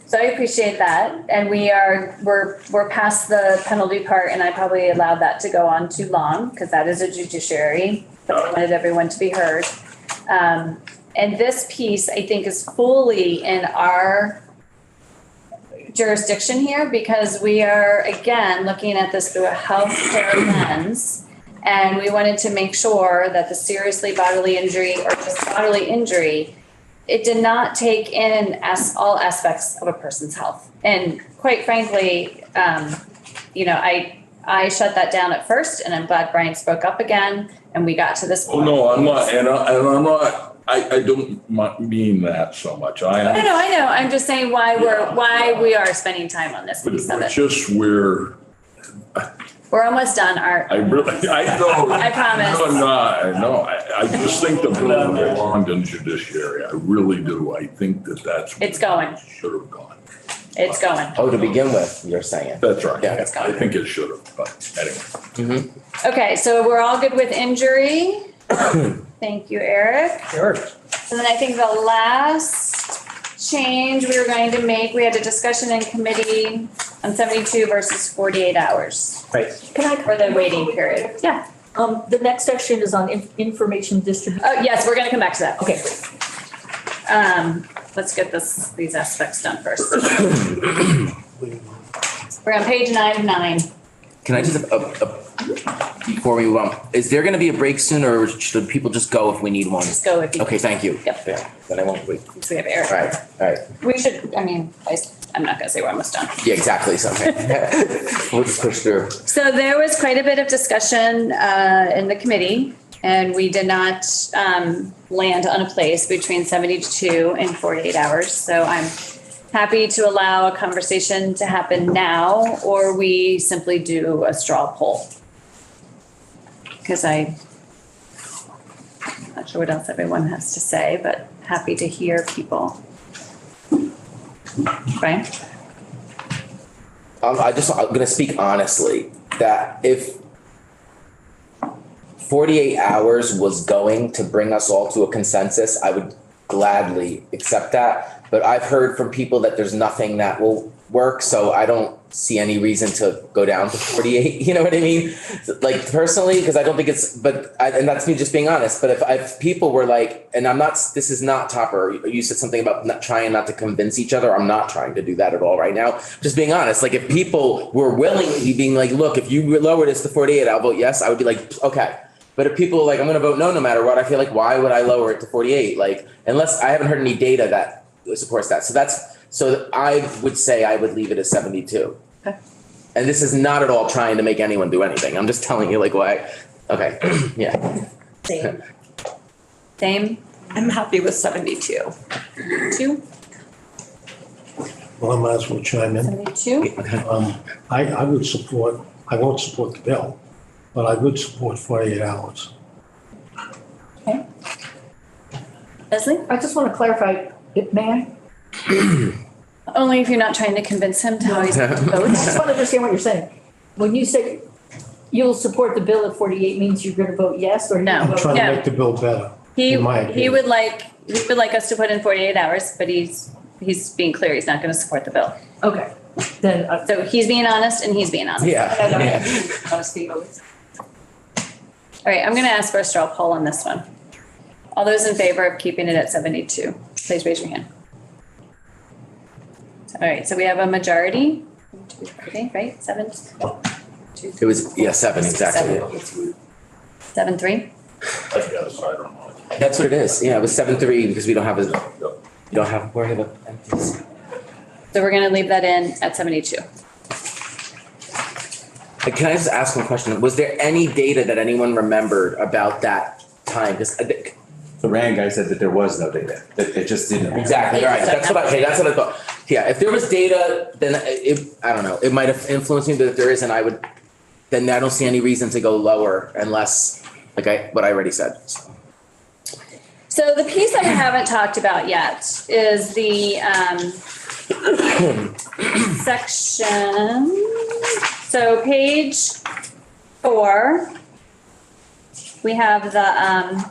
So I appreciate that. And we're past the penalty part, and I probably allowed that to go on too long because that is a judiciary. But I wanted everyone to be heard. And this piece, I think, is fully in our jurisdiction here because we are, again, looking at this through a healthcare lens. And we wanted to make sure that the seriously bodily injury or just bodily injury, it did not take in all aspects of a person's health. And quite frankly, you know, I shut that down at first, and I'm glad Brian spoke up again, and we got to this point. Oh, no, I'm not, and I'm not, I don't mean that so much. I know. I'm just saying why we are spending time on this piece of It's it. just We're almost done, Art. I know. I promise. No, I'm not, I know. I just think the bill belonged in judiciary. I really do. I think that's. It's going. Should have gone. It's going. Oh, to begin with, you're saying. That's right. Yeah, it's I think it should have, but anyway. Okay, so we're all good with injury. Thank you, Eric. Sure. And then I think the last change we were going to make, we had a discussion in committee on 72 versus 48 hours Right. for the waiting period. Yeah. The next section is on information distribution. Oh, yes, we're going to come back to that. Okay, great. Let's get these aspects done first. We're on page 9 of 9. Can I just, before we move on, is there gonna be a break soon or should people just go if we need one? Just go if you. Okay, thank you. Yep. Yeah, then I won't wait. So we have Eric. All right, all right. We should, I mean, I'm not gonna say we're almost done. Yeah, exactly, so, okay. We'll just push through. So there was quite a bit of discussion in the committee, and we did not land on a place between 72 and 48 hours. So I'm happy to allow a conversation to happen now, or we simply do a straw poll. Because I'm not sure what else everyone has to say, but happy to hear people. Right? I'm gonna speak honestly, that if 48 hours was going to bring us all to a consensus, I would gladly accept that. But I've heard from people that there's nothing that will work, so I don't see any reason to go down to 48, you know what I mean? Like personally, because I don't think it's, and that's me just being honest, but if people were like, and this is not Topper, you said something about trying not to convince each other, I'm not trying to do that at all right now. Just being honest, like if people were willingly being like, look, if you lower this to 48, I'll vote yes, I would be like, okay. But if people are like, I'm gonna vote no matter what, I feel like, why would I lower it to 48? Like, unless I haven't heard any data that supports that. So I would say I would leave it at 72. Okay. And this is not at all trying to make anyone do anything. I'm just telling you like why. Okay, yeah. Same? I'm happy with 72. 2? Well, I might as well chime in. 72? I won't support the bill, but I would support 48 hours. Okay. Leslie? I just want to clarify, may I? Only if you're not trying to convince him to how he's going to vote. I just want to understand what you're saying. When you say you'll support the bill at 48 means you're going to vote yes or No. I'm trying Yeah. to make the bill better, He in my opinion. he would like us to put in 48 hours, but he's being clear, he's not going to support the bill. Okay, then. So he's being honest and he's being honest. Yeah. I don't Yeah. want to speak over. All right, I'm going to ask for a straw poll on this one. All those in favor of keeping it at 72, please raise your hand. All right, so we have a majority, 1, 2, 3, right? 7? 2, It was, yeah, 7, exactly. 7, 3? I guess, I don't know. That's what it is. Yeah, it was 7-3 because we don't have where are the empties? So we're going to leave that in at 72. Can I just ask one question? Was there any data that anyone remembered about that time? Because The Rand guy said that there was no data, that it just didn't. exactly, all right, that's what I thought. Yeah, if there was data, then I don't know, it might have influenced me, but if there isn't, then I don't see any reason to go lower unless, what I already said. So the piece that we haven't talked about yet is the section, so page 4, we have the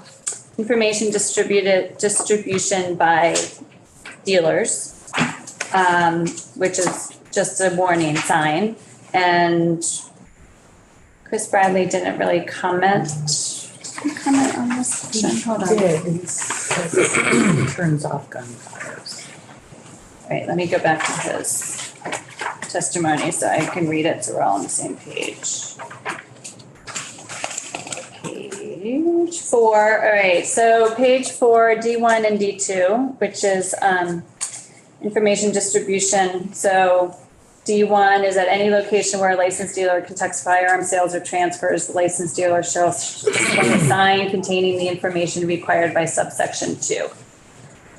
information distribution by dealers, which is just a warning sign. And Chris Bradley didn't really comment. Did he comment on this section? Hold on. He says he turns off gunfires. All right, let me go back to his testimony so I can read it so we're all on the same page. Page 4, all right, so page 4, D1 and D2, which is information distribution. So D1 is at any location where a licensed dealer conducts firearm sales or transfers, the licensed dealer shall display a sign containing the information required by subsection 2.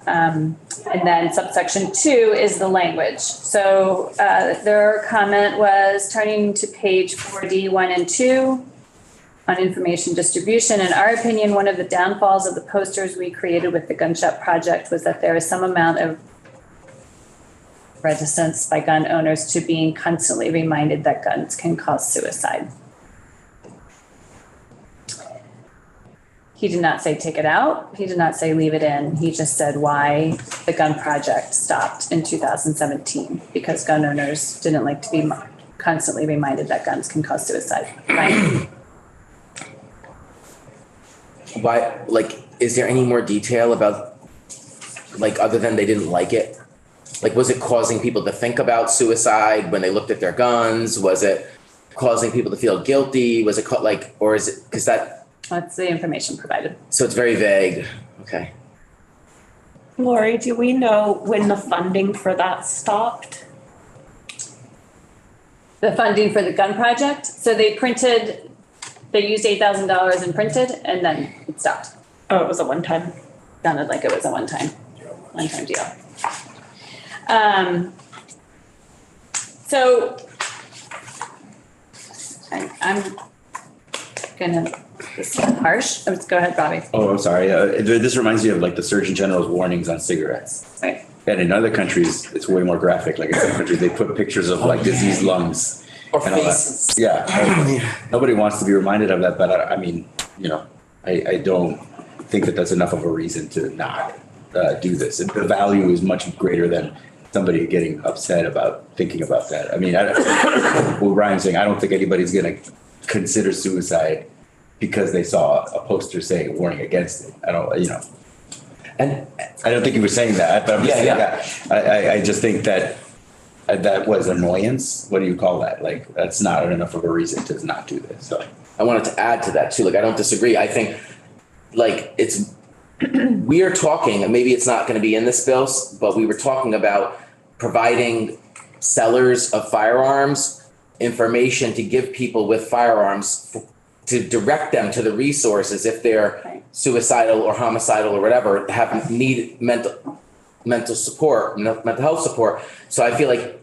And then subsection 2 is the language. So their comment was turning to page 4D, 1 and 2 on information distribution. In our opinion, one of the downfalls of the posters we created with the Gun Shop Project was that there is some amount of reticence by gun owners to being constantly reminded that guns can cause suicide. He did not say take it out. He did not say leave it in. He just said why the gun project stopped in 2017, because gun owners didn't like to be constantly reminded that guns can cause suicide. Right? Why, is there any more detail about, other than they didn't like it? Was it causing people to think about suicide when they looked at their guns? Was it, causing people to feel guilty? Was it like, or is it, because That's the information provided. so it's very vague. Okay. Lori, do we know when the funding for that stopped? The funding for the gun project, so they used $8,000 and printed, and then it stopped. Oh, it was a one-time. Sounded like it was a one-time deal. So I'm gonna, this is harsh. Let's go ahead, Bobby. Oh, I'm sorry. This reminds me of like the Surgeon General's warnings on cigarettes. Right. And in other countries, it's way more graphic. Like in some countries, they put pictures of like diseased lungs. Or and all that. faces. Yeah. Nobody wants to be reminded of that, but I mean, I don't think that that's enough of a reason to not do this. And the value is much greater than somebody getting upset about thinking about that. I mean, what Ryan's saying, I don't think anybody's going to consider suicide because they saw a poster saying warning against it. And I don't think he was saying that, but I'm just saying that. I just think that that was annoyance. What do you call that? Like, that's not enough of a reason to not do this. So I wanted to add to that too. Like, I don't disagree. I think like we are talking, and maybe it's not going to be in this bill, but we were talking about providing sellers of firearms information to give people with firearms to direct them to the resources if they're suicidal or homicidal or whatever, need mental support, mental health support. So I feel like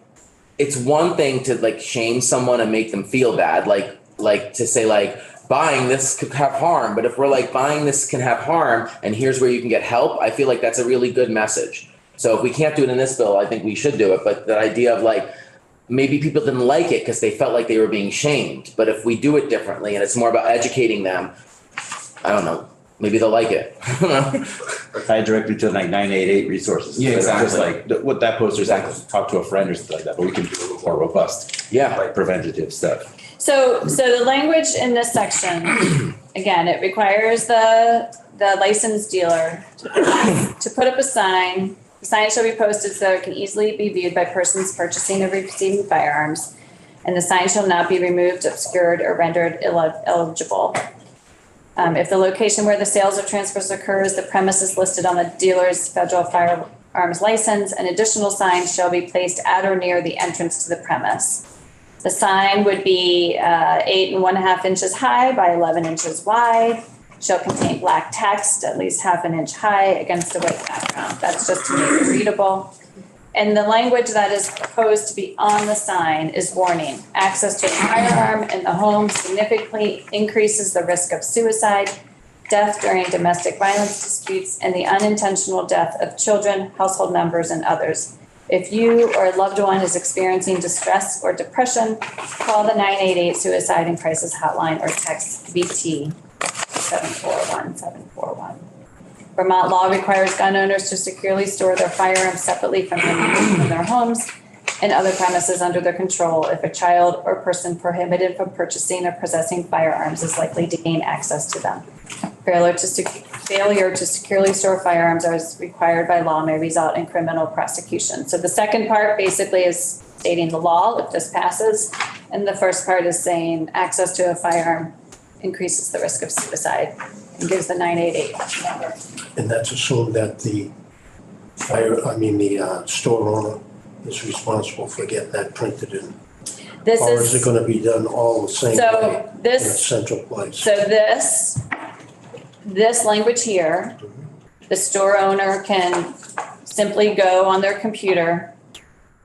it's one thing to like shame someone and make them feel bad, like to say like buying this could have harm. But if we're like buying this can have harm and here's where you can get help, I feel like that's a really good message. So if we can't do it in this bill, I think we should do it. But the idea of like, maybe people didn't like it because they felt like they were being shamed. But if we do it differently and it's more about educating them, I don't know, maybe they'll like it. I don't know. I directed to like 988 resources. Yeah, exactly. Just like what that poster is, like talk to a friend or something like that, but we can do a little more robust. Yeah. Like preventative stuff. So the language in this section, again, it requires the licensed dealer to put up a sign. The sign shall be posted so it can easily be viewed by persons purchasing or receiving firearms, and the sign shall not be removed, obscured, or rendered illegible. If the location where the sales or transfers occurs, the premises listed on the dealer's federal firearms license, an additional sign shall be placed at or near the entrance to the premise. The sign would be 8.5 inches high by 11 inches wide, shall contain black text at least half an inch high against a white background. That's just to make it readable. And the language that is proposed to be on the sign is warning. Access to a firearm in the home significantly increases the risk of suicide, death during domestic violence disputes, and the unintentional death of children, household members, and others. If you or a loved one is experiencing distress or depression, call the 988 Suicide and Crisis Hotline or text VT 741-741. Vermont law requires gun owners to securely store their firearms separately from their homes and other premises under their control if a child or person prohibited from purchasing or possessing firearms is likely to gain access to them. Failure to securely store firearms as required by law may result in criminal prosecution. So the second part basically is stating the law if this passes, and the first part is saying access to a firearm increases the risk of suicide and gives the 988 number. And that's assumed that the store owner is responsible for getting that printed in. This Or is it gonna be done all the same way in a central place? So this language here, the store owner can simply go on their computer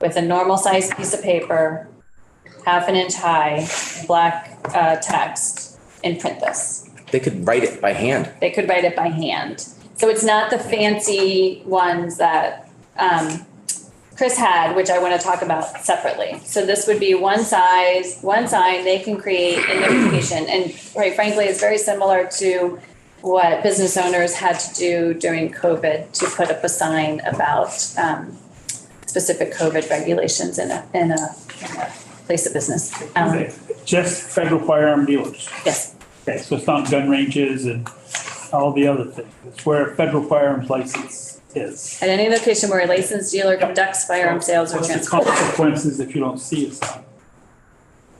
with a normal sized piece of paper, half an inch high, black text, and print this. They could write it by hand. They could write it by hand. So it's not the fancy ones that Chris had, which I want to talk about separately. So this would be one size, one sign, they can create a notification. And quite frankly, it's very similar to what business owners had to do during COVID to put up a sign about specific COVID regulations in a place of business. Just federal firearm dealers. Yes. Okay, so it's not gun ranges and all the other things. It's where a federal firearms license is. At any location where a licensed dealer conducts firearm sales or What's the transport. consequences if you don't see a sign?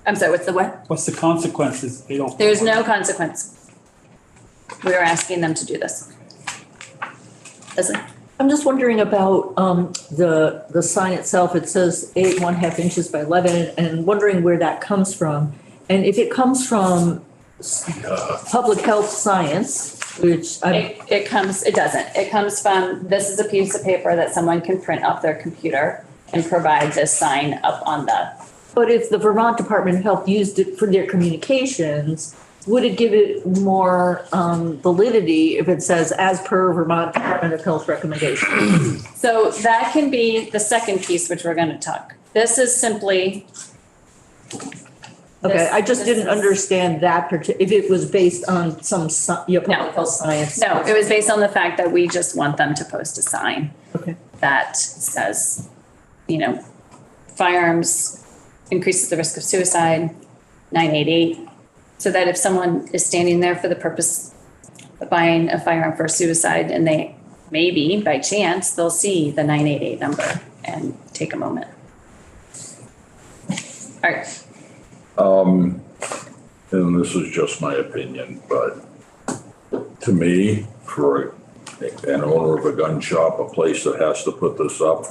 I'm sorry, what's the what? What's the consequences if they don't? There's no consequence. We are asking them to do this. Leslie? I'm just wondering about the sign itself. It says 8.5 inches by 11, and wondering where that comes from. And if it comes from public health science, which I, It doesn't. It comes from, this is a piece of paper that someone can print off their computer and provide this sign up on the, but if the Vermont Department of Health used it for their communications, would it give it more validity if it says as per Vermont Department of Health recommendation? so that can be the second piece, which we're gonna talk. This is simply. Okay, I just this didn't is- understand that if it was based on some public health science. No, it was based on the fact that we just want them to post a sign. Okay. That says, firearms increases the risk of suicide, 988. So that if someone is standing there for the purpose of buying a firearm for suicide and they, maybe by chance, they'll see the 988 number and take a moment. All right. And this is just my opinion, but to me, for an owner of a gun shop, a place that has to put this up,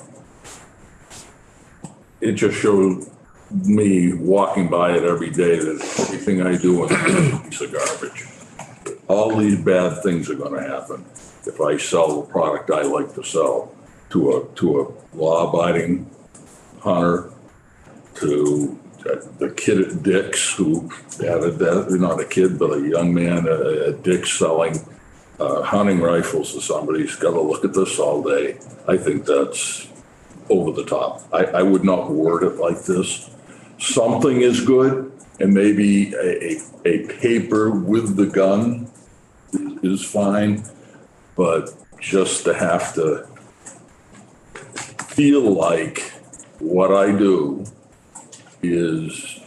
it just showed me walking by it every day that everything I do is a piece of garbage. All these bad things are gonna happen if I sell the product I like to sell to a law-abiding hunter, to the kid at Dick's who had not a kid, but a young man at Dick's selling hunting rifles to somebody. He's got to look at this all day. I think that's over the top. I would not word it like this. Something is good, and maybe a paper with the gun is fine, but just to have to feel like what I do is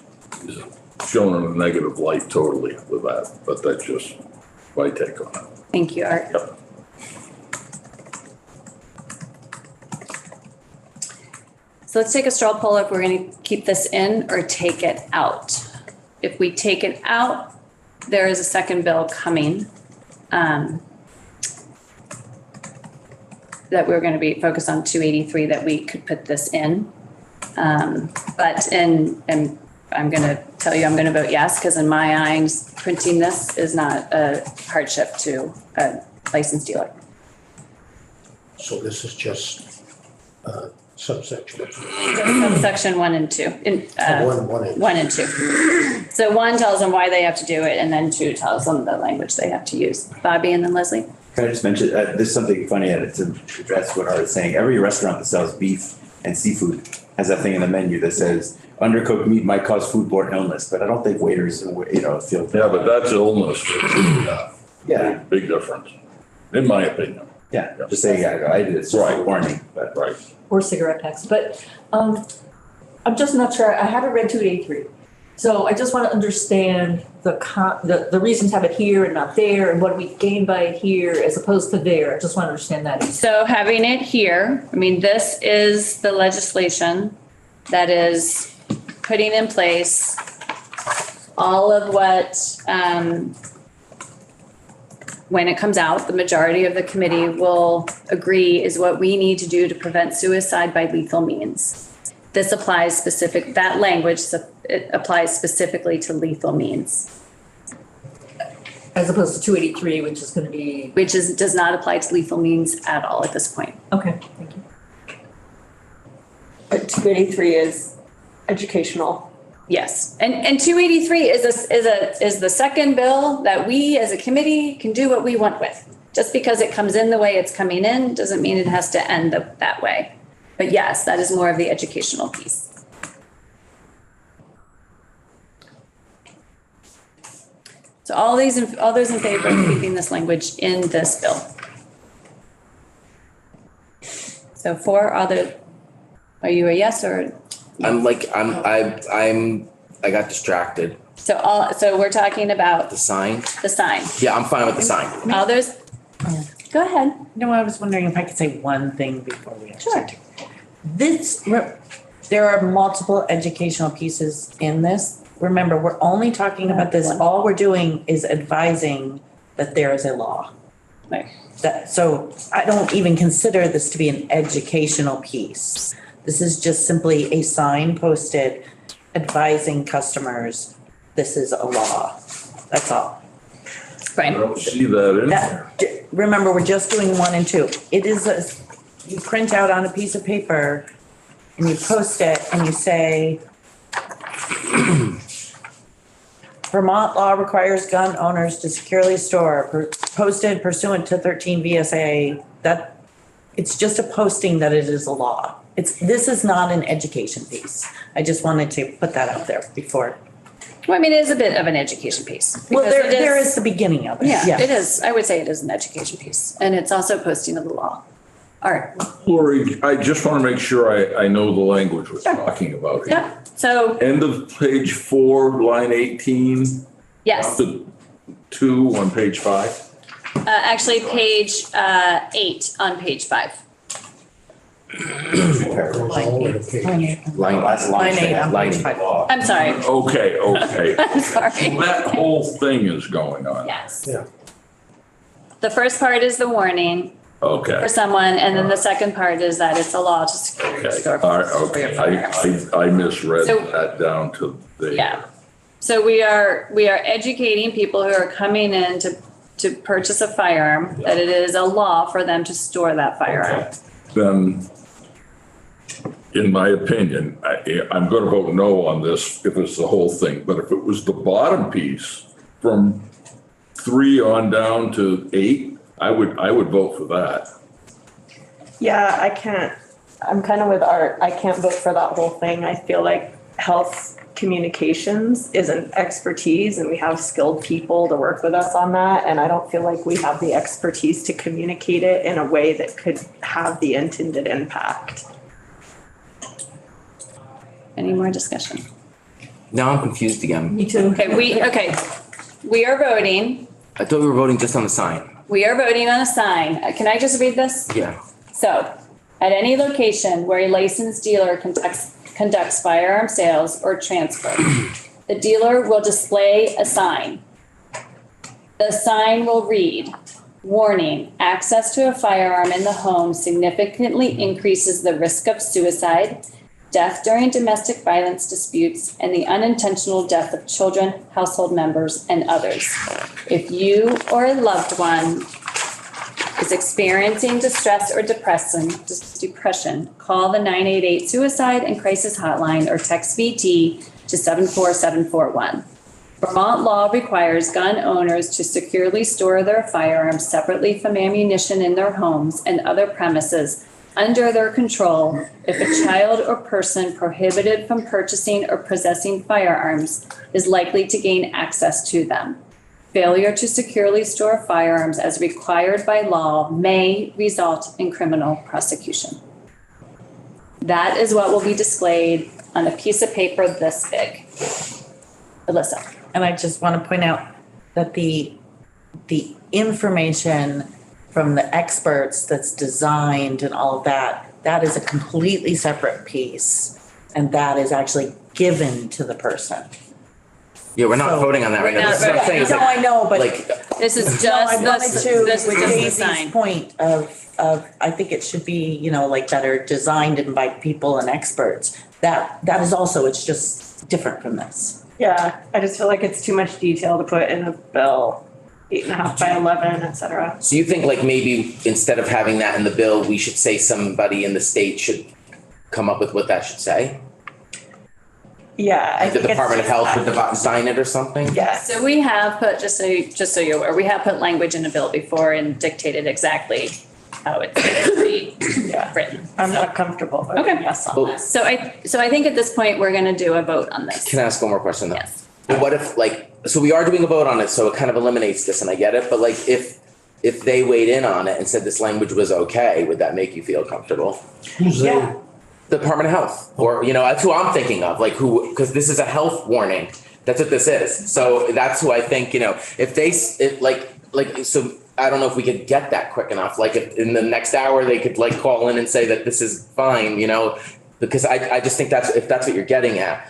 shown in a negative light totally with that, but that's just my take on it. Thank you, Art. Yep. So let's take a straw poll if we're going to keep this in or take it out. If we take it out, there is a second bill coming that we're going to be focused on 283 that we could put this in. But and I'm going to tell you, I'm going to vote yes, because in my eyes, printing this is not a hardship to a licensed dealer. So this is just subsection. Section 1 and 2. One and 2. So 1 tells them why they have to do it, and then 2 tells them the language they have to use. Bobby and then Leslie. Can I just mention, there's something funny to address what Art is saying. Every restaurant that sells beef and seafood has that thing in the menu that says undercooked meat might cause foodborne illness, but I don't think waiters, feel. Yeah, but that's illness. Yeah. Big difference, in my opinion. Yeah, just saying, I did it, it's just a warning, but. Right. Or cigarette packs, but I'm just not sure. I haven't read 283. So I just want to understand the reason to have it here and not there, and what we gain by it here as opposed to there. I just want to understand that. So having it here, this is the legislation that is putting in place all of what, when it comes out, the majority of the committee will agree is what we need to do to prevent suicide by lethal means. This applies that language, it applies specifically to lethal means. As opposed to 283, which is going to be. Does not apply to lethal means at all at this point. Okay, thank you. But 283 is educational. Yes, and 283 is the second bill that we as a committee can do what we want with. Just because it comes in the way it's coming in doesn't mean it has to end that way. But yes, that is more of the educational piece. So all those in favor of keeping this language in this bill. So are you a yes or? I got distracted. So we're talking about The sign? the sign. Yeah, I'm fine with the sign. Others? Go ahead. No, I was wondering if I could say one thing before we actually Sure. there are multiple educational pieces in this. remember, we're only talking about this, all we're doing is advising that there is a law. Right. So I don't even consider this to be an educational piece. This is just simply a sign posted advising customers, this is a law. That's all. I Right. don't see that in there. Remember, we're just doing 1 and 2. It is you print out on a piece of paper and you post it and you say, Vermont law requires gun owners to securely store, posted pursuant to 13 VSA. That, it's just a posting that it is a law. This is not an education piece. I just wanted to put that out there before. Well, I mean, it is a bit of an education piece. Well, because it there is the beginning of it. Yeah, it is. I would say it is an education piece, and it's also posting of the law. Art. Lori, I just want to make sure I know the language we're talking about here. Yeah, so, End of page 4, line 18. yes, Up to 2 on page 5. actually, page 8 on page 5. Line, last line. Line 8 on line page eight. 5. I'm sorry. Okay. I'm sorry. That whole thing is going on. Yes. Yeah. The first part is the warning Okay. for someone, and then the second part is that it's a law to secure Okay, store. all right, okay, I misread So- that down to the. Yeah. So we are educating people who are coming in to purchase a firearm, that it is a law for them to store that firearm. Then, in my opinion, I'm gonna vote no on this if it's the whole thing, but if it was the bottom piece from 3 on down to 8, I would vote for that. Yeah, I'm kind of with Art. I can't vote for that whole thing. I feel like health communications is an expertise and we have skilled people to work with us on that. And I don't feel like we have the expertise to communicate it in a way that could have the intended impact. Any more discussion? Now I'm confused again. Me too. Okay, we are voting. I thought we were voting just on the sign. We are voting on a sign. Can I just read this? Yeah. So, at any location where a licensed dealer conducts firearm sales or transfer, the dealer will display a sign. The sign will read, warning, access to a firearm in the home significantly increases the risk of suicide, death during domestic violence disputes, and the unintentional death of children, household members, and others. If you or a loved one is experiencing distress or depression, call the 988 Suicide and Crisis Hotline or text VT to 74741. Vermont law requires gun owners to securely store their firearms separately from ammunition in their homes and other premises under their control if a child or person prohibited from purchasing or possessing firearms is likely to gain access to them. Failure to securely store firearms as required by law may result in criminal prosecution. That is what will be displayed on a piece of paper this big. Alyssa. And I just want to point out that the information from the experts that's designed and all of that, that is a completely separate piece. And that is actually given to the person. Yeah, we're not So- voting on that right now. This is what I'm saying is No, I know, but. like, This is No, I just wanted this, to, this is with just the Daisy's sign. point of, I think it should be, like better designed and by people and experts. That is also, it's just different from this. Yeah, I just feel like it's too much detail to put in a bill, 8.5 by 11, et cetera. so you think like maybe instead of having that in the bill, we should say somebody in the state should come up with what that should say? Yeah. I Like the think it's Department of just Health would that. sign it or something? Yeah. So we have put, just so you're aware, we have put language in a bill before and dictated exactly how it's going to be written. I'm not comfortable voting Okay. yes on Well- this. So I think at this point, we're gonna do a vote on this. Can I ask one more question though? Yes. But what if so we are doing a vote on it, so it kind of eliminates this and I get it, but like if they weighed in on it and said this language was okay, would that make you feel comfortable? Who's they? Yeah. The Department of Health, or, that's who I'm thinking of, because this is a health warning. That's what this is. So that's who I think, if they, so I don't know if we could get that quick enough. Like if in the next hour, they could call in and say that this is fine, because I just think if that's what you're getting at,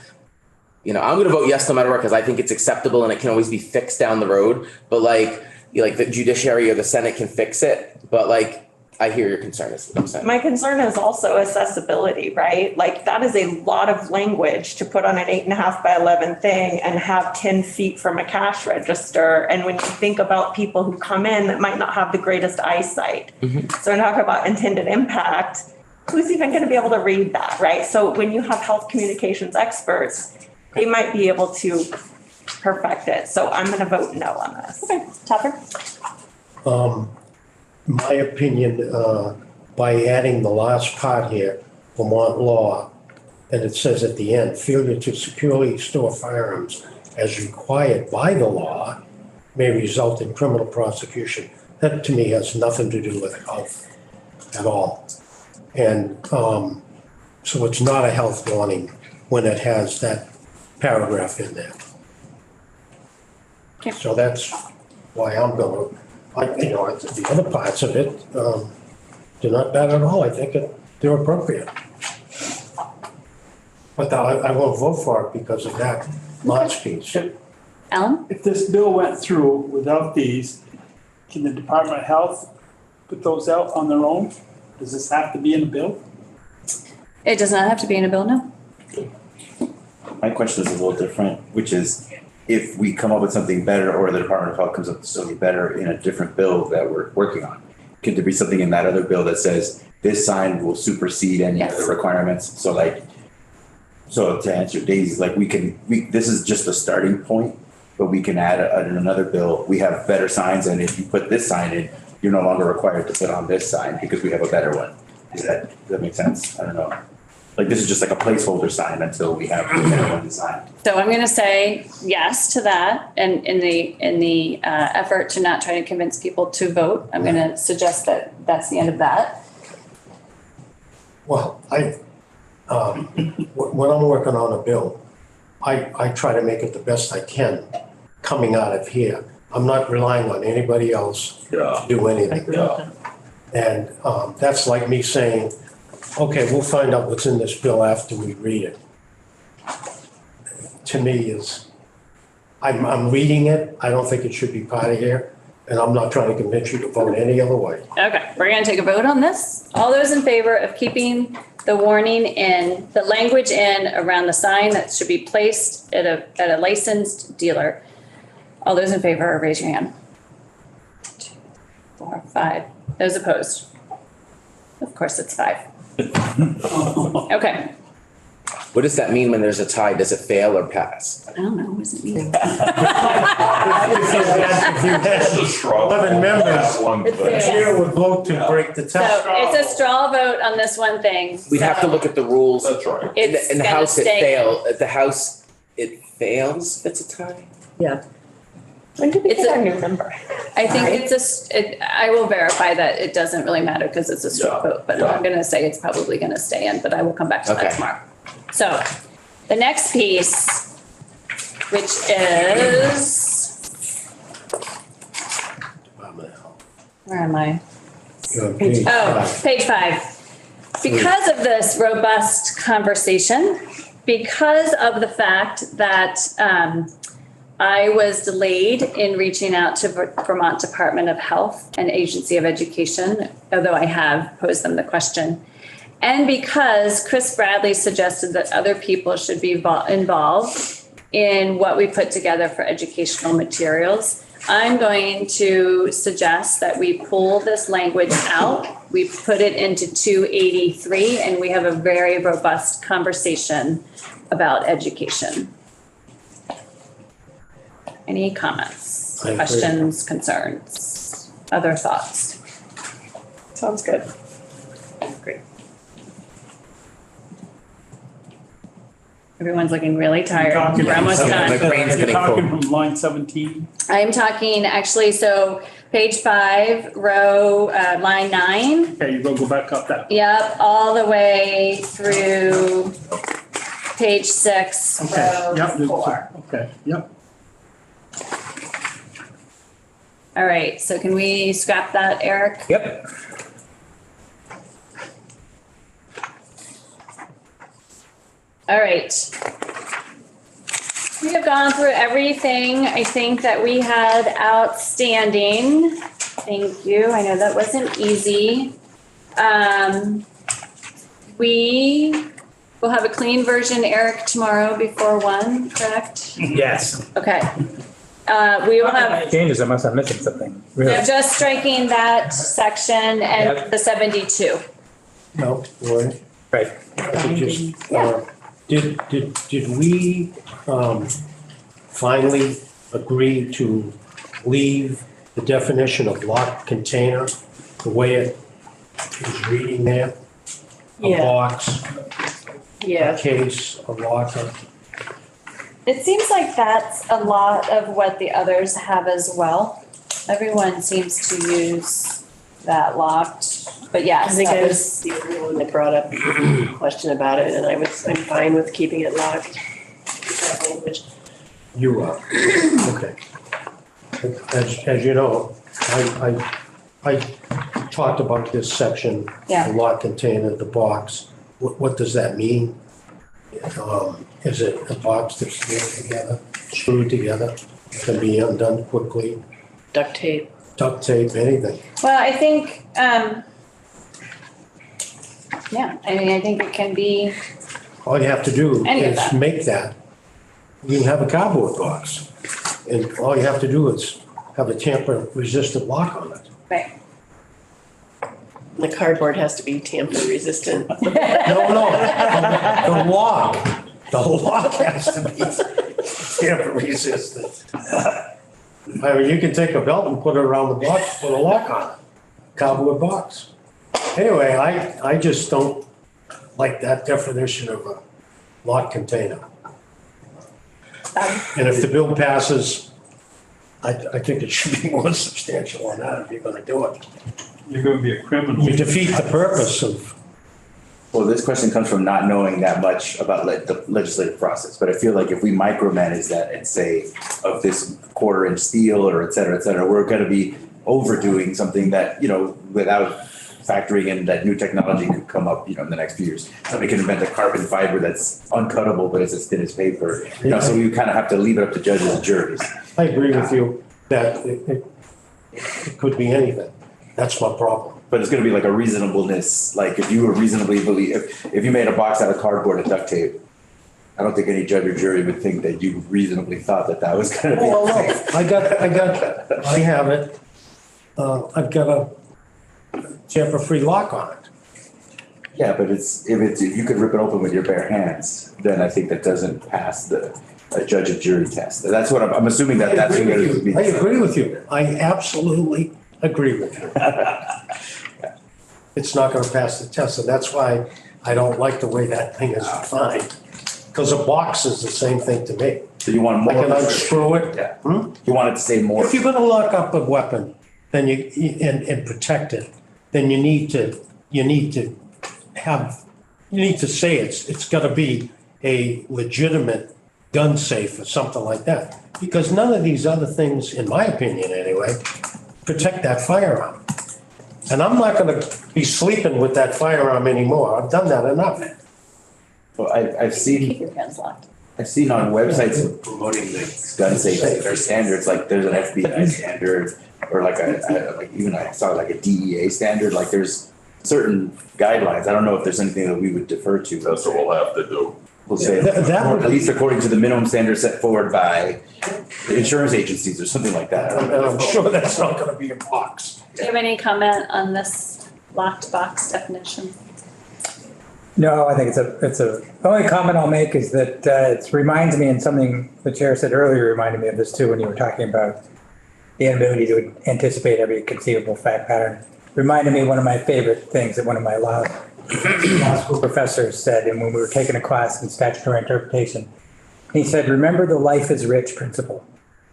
I'm gonna vote yes no matter what, because I think it's acceptable and it can always be fixed down the road. But like the judiciary or the Senate can fix it. But like, I hear your concern, is what I'm saying. My concern is also accessibility, right? Like that is a lot of language to put on an 8.5 by 11 thing and have 10 feet from a cash register. And when you think about people who come in that might not have the greatest eyesight. So we're talking about intended impact, who's even going to be able to read that, right? So when you have health communications experts, they might be able to perfect it. So I'm going to vote no on this. Okay, Topper? My opinion, by adding the last part here, Vermont law, and it says at the end, failure to securely store firearms as required by the law may result in criminal prosecution. That to me has nothing to do with health at all. And so it's not a health warning when it has that paragraph in there. Okay. So that's why I'm going to. The other parts of it, they're not bad at all. I think they're appropriate. But I won't vote for it because of that last piece. Alan? If this bill went through without these, can the Department of Health put those out on their own? Does this have to be in a bill? It does not have to be in a bill, no. My question is a little different, which is if we come up with something better or the Department of Health comes up with something better in a different bill that we're working on, could there be something in that other bill that says this sign will supersede any Yes. other requirements? So to answer Daisy's, this is just a starting point, but we can add in another bill, we have better signs, and if you put this sign in, you're no longer required to put on this sign because we have a better one. Does that make sense? I don't know. Like this is just like a placeholder sign until we have a better one designed. So I'm going to say yes to that. And in the effort to not try to convince people to vote, I'm going to suggest that that's the end of that. Well, when I'm working on a bill, I try to make it the best I can coming out of here. I'm not relying on anybody else to do anything. And that's like me saying, okay, we'll find out what's in this bill after we read it. To me I'm reading it. I don't think it should be part of here. And I'm not trying to convince you to vote any other way. Okay, we're going to take a vote on this. All those in favor of keeping the warning in, the language in around the sign that should be placed at a licensed dealer. All those in favor, raise your hand. 2, 4, 5. Those opposed? Of course, it's 5. Okay. What does that mean when there's a tie? Does it fail or pass? I don't know. What does it mean? 11 members, the chair would vote to break the So tie. it's a straw vote on this one thing. We'd have to look at the rules. That's right. It's In the gonna House, it stay. fails. The House, it fails if it's a tie? Yeah. When did we It's get a- our new number? I think I will verify that it doesn't really matter because it's a straw vote, but I'm going to say it's probably going to stay in, but I will come back to that Okay. tomorrow. So the next piece, which is, where am I? Oh, page 5. Because of this robust conversation, because of the fact that I was delayed in reaching out to Vermont Department of Health and Agency of Education, although I have posed them the question. And because Chris Bradley suggested that other people should be involved in what we put together for educational materials, I'm going to suggest that we pull this language out. We put it into 283 and we have a very robust conversation about education. Any comments, I agree. questions, concerns, other thoughts? Sounds good. Great. Everyone's looking really tired. We're almost My done. brain's You're getting talking full. from line 17. I'm talking actually, so page 5, row, line 9. Okay, you go back up that. Yep, all the way through page 6, Okay, yep. row there's- 4. Okay, yep. All right, so can we scrap that, Eric? Yep. All right. We have gone through everything I think that we had outstanding. Thank you. I know that wasn't easy. We will have a clean version, Eric, tomorrow before 1, correct? Yes. Okay. We will have, Changes, unless I'm missing something, really. I'm just striking that section and Yep. the 72. No, Lori, Right. I could just, did we, finally agree to leave the definition of locked container the way it is reading there? A Yeah. box, a Yeah. case, a locker. It seems like that's a lot of what the others have as well. Everyone seems to use that locked, but I yes, think that I was, was the only one that brought up a question about it, and I'm fine with keeping it locked. That language. You are, okay. As you know, I talked about this section, Yeah. the lock container, the box. What does that mean? Is it a box that's screwed together, can be undone quickly, Duct tape. duct tape, anything? well, I think, yeah, I mean, I think it can be, All you have to do Any of is that. make that. You can have a cardboard box, and all you have to do is have a tamper-resistant lock on it. right. The cardboard has to be tamper resistant. No, the lock has to be tamper resistant. I mean, you can take a belt and put it around the box, put a lock on it, cardboard box. Anyway, I just don't like that definition of a locked container. And if the bill passes, I think it should be more substantial on that if you're gonna do it. You're gonna be a criminal. You defeat the purpose of, Well, this question comes from not knowing that much about the legislative process, but I feel like if we micromanage that and say of this 1/4-inch steel or et cetera, we're gonna be overdoing something that, without factoring in that new technology could come up, in the next few years. Somebody can invent a carbon fiber that's uncuttable, but it's as thin as paper. So you kind of have to leave it up to judges and juries. I agree with you that it could be anything. That's my problem. But it's gonna be like a reasonableness, like if you were reasonably if you made a box out of cardboard and duct tape, I don't think any judge or jury would think that you reasonably thought that that was gonna be. Well, no, I have it. I've got a tamper-free lock on it. Yeah, but if you could rip it open with your bare hands, then I think that doesn't pass a judge and jury test. That's what I'm assuming that's I what agree it with would you. be. I agree with you. I absolutely agree with you. It's not gonna pass the test, and that's why I don't like the way that thing is defined. Because a box is the same thing to me. So you want I more. can unscrew it. Yeah. Hmm? You want it to say more. If you're gonna lock up a weapon, then and protect it, then you need to say it's gotta be a legitimate gun safe or something like that. Because none of these other things, in my opinion anyway, protect that firearm. And I'm not gonna be sleeping with that firearm anymore. I've done that enough. Well, I've Keep seen your hands locked. on websites promoting the gun safety, there's standards, like there's an FBI standard, or like even I saw like a DEA standard, like there's certain guidelines. I don't know if there's anything that we would defer to. That's what we'll have to do. We'll say, That would- at least according to the minimum standards set forward by the insurance agencies or something like that. And I'm sure that's not gonna be a box. Do you have any comment on this locked box definition? No, I think it's the only comment I'll make is that it reminds me, and something the chair said earlier reminded me of this too, when you were talking about the inability to anticipate every conceivable fact pattern. Reminded me of one of my favorite things that one of my law school professors said, and when we were taking a class in statutory interpretation, he said, remember the life is rich principle.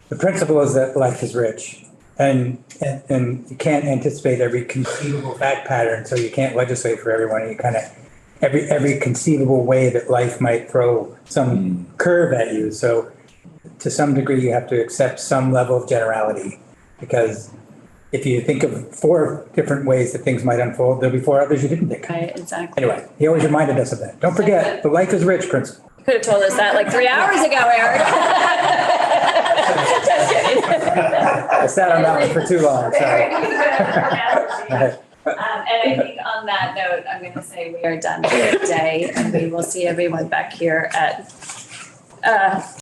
The principle is that life is rich, and you can't anticipate every conceivable fact pattern, so you can't legislate for everyone. And you kind of every conceivable way that life might throw some curve at you. So to some degree, you have to accept some level of generality, because if you think of 4 different ways that things might unfold, there'll be 4 others you didn't think of. Right, exactly. Anyway, he always reminded us of that. Don't forget, the life is rich principle. Could have told us that like 3 hours ago, Eric. Just kidding. I sat on that one for too long, sorry. And I think on that note, I'm going to say we are done for the day, and we will see everyone back here at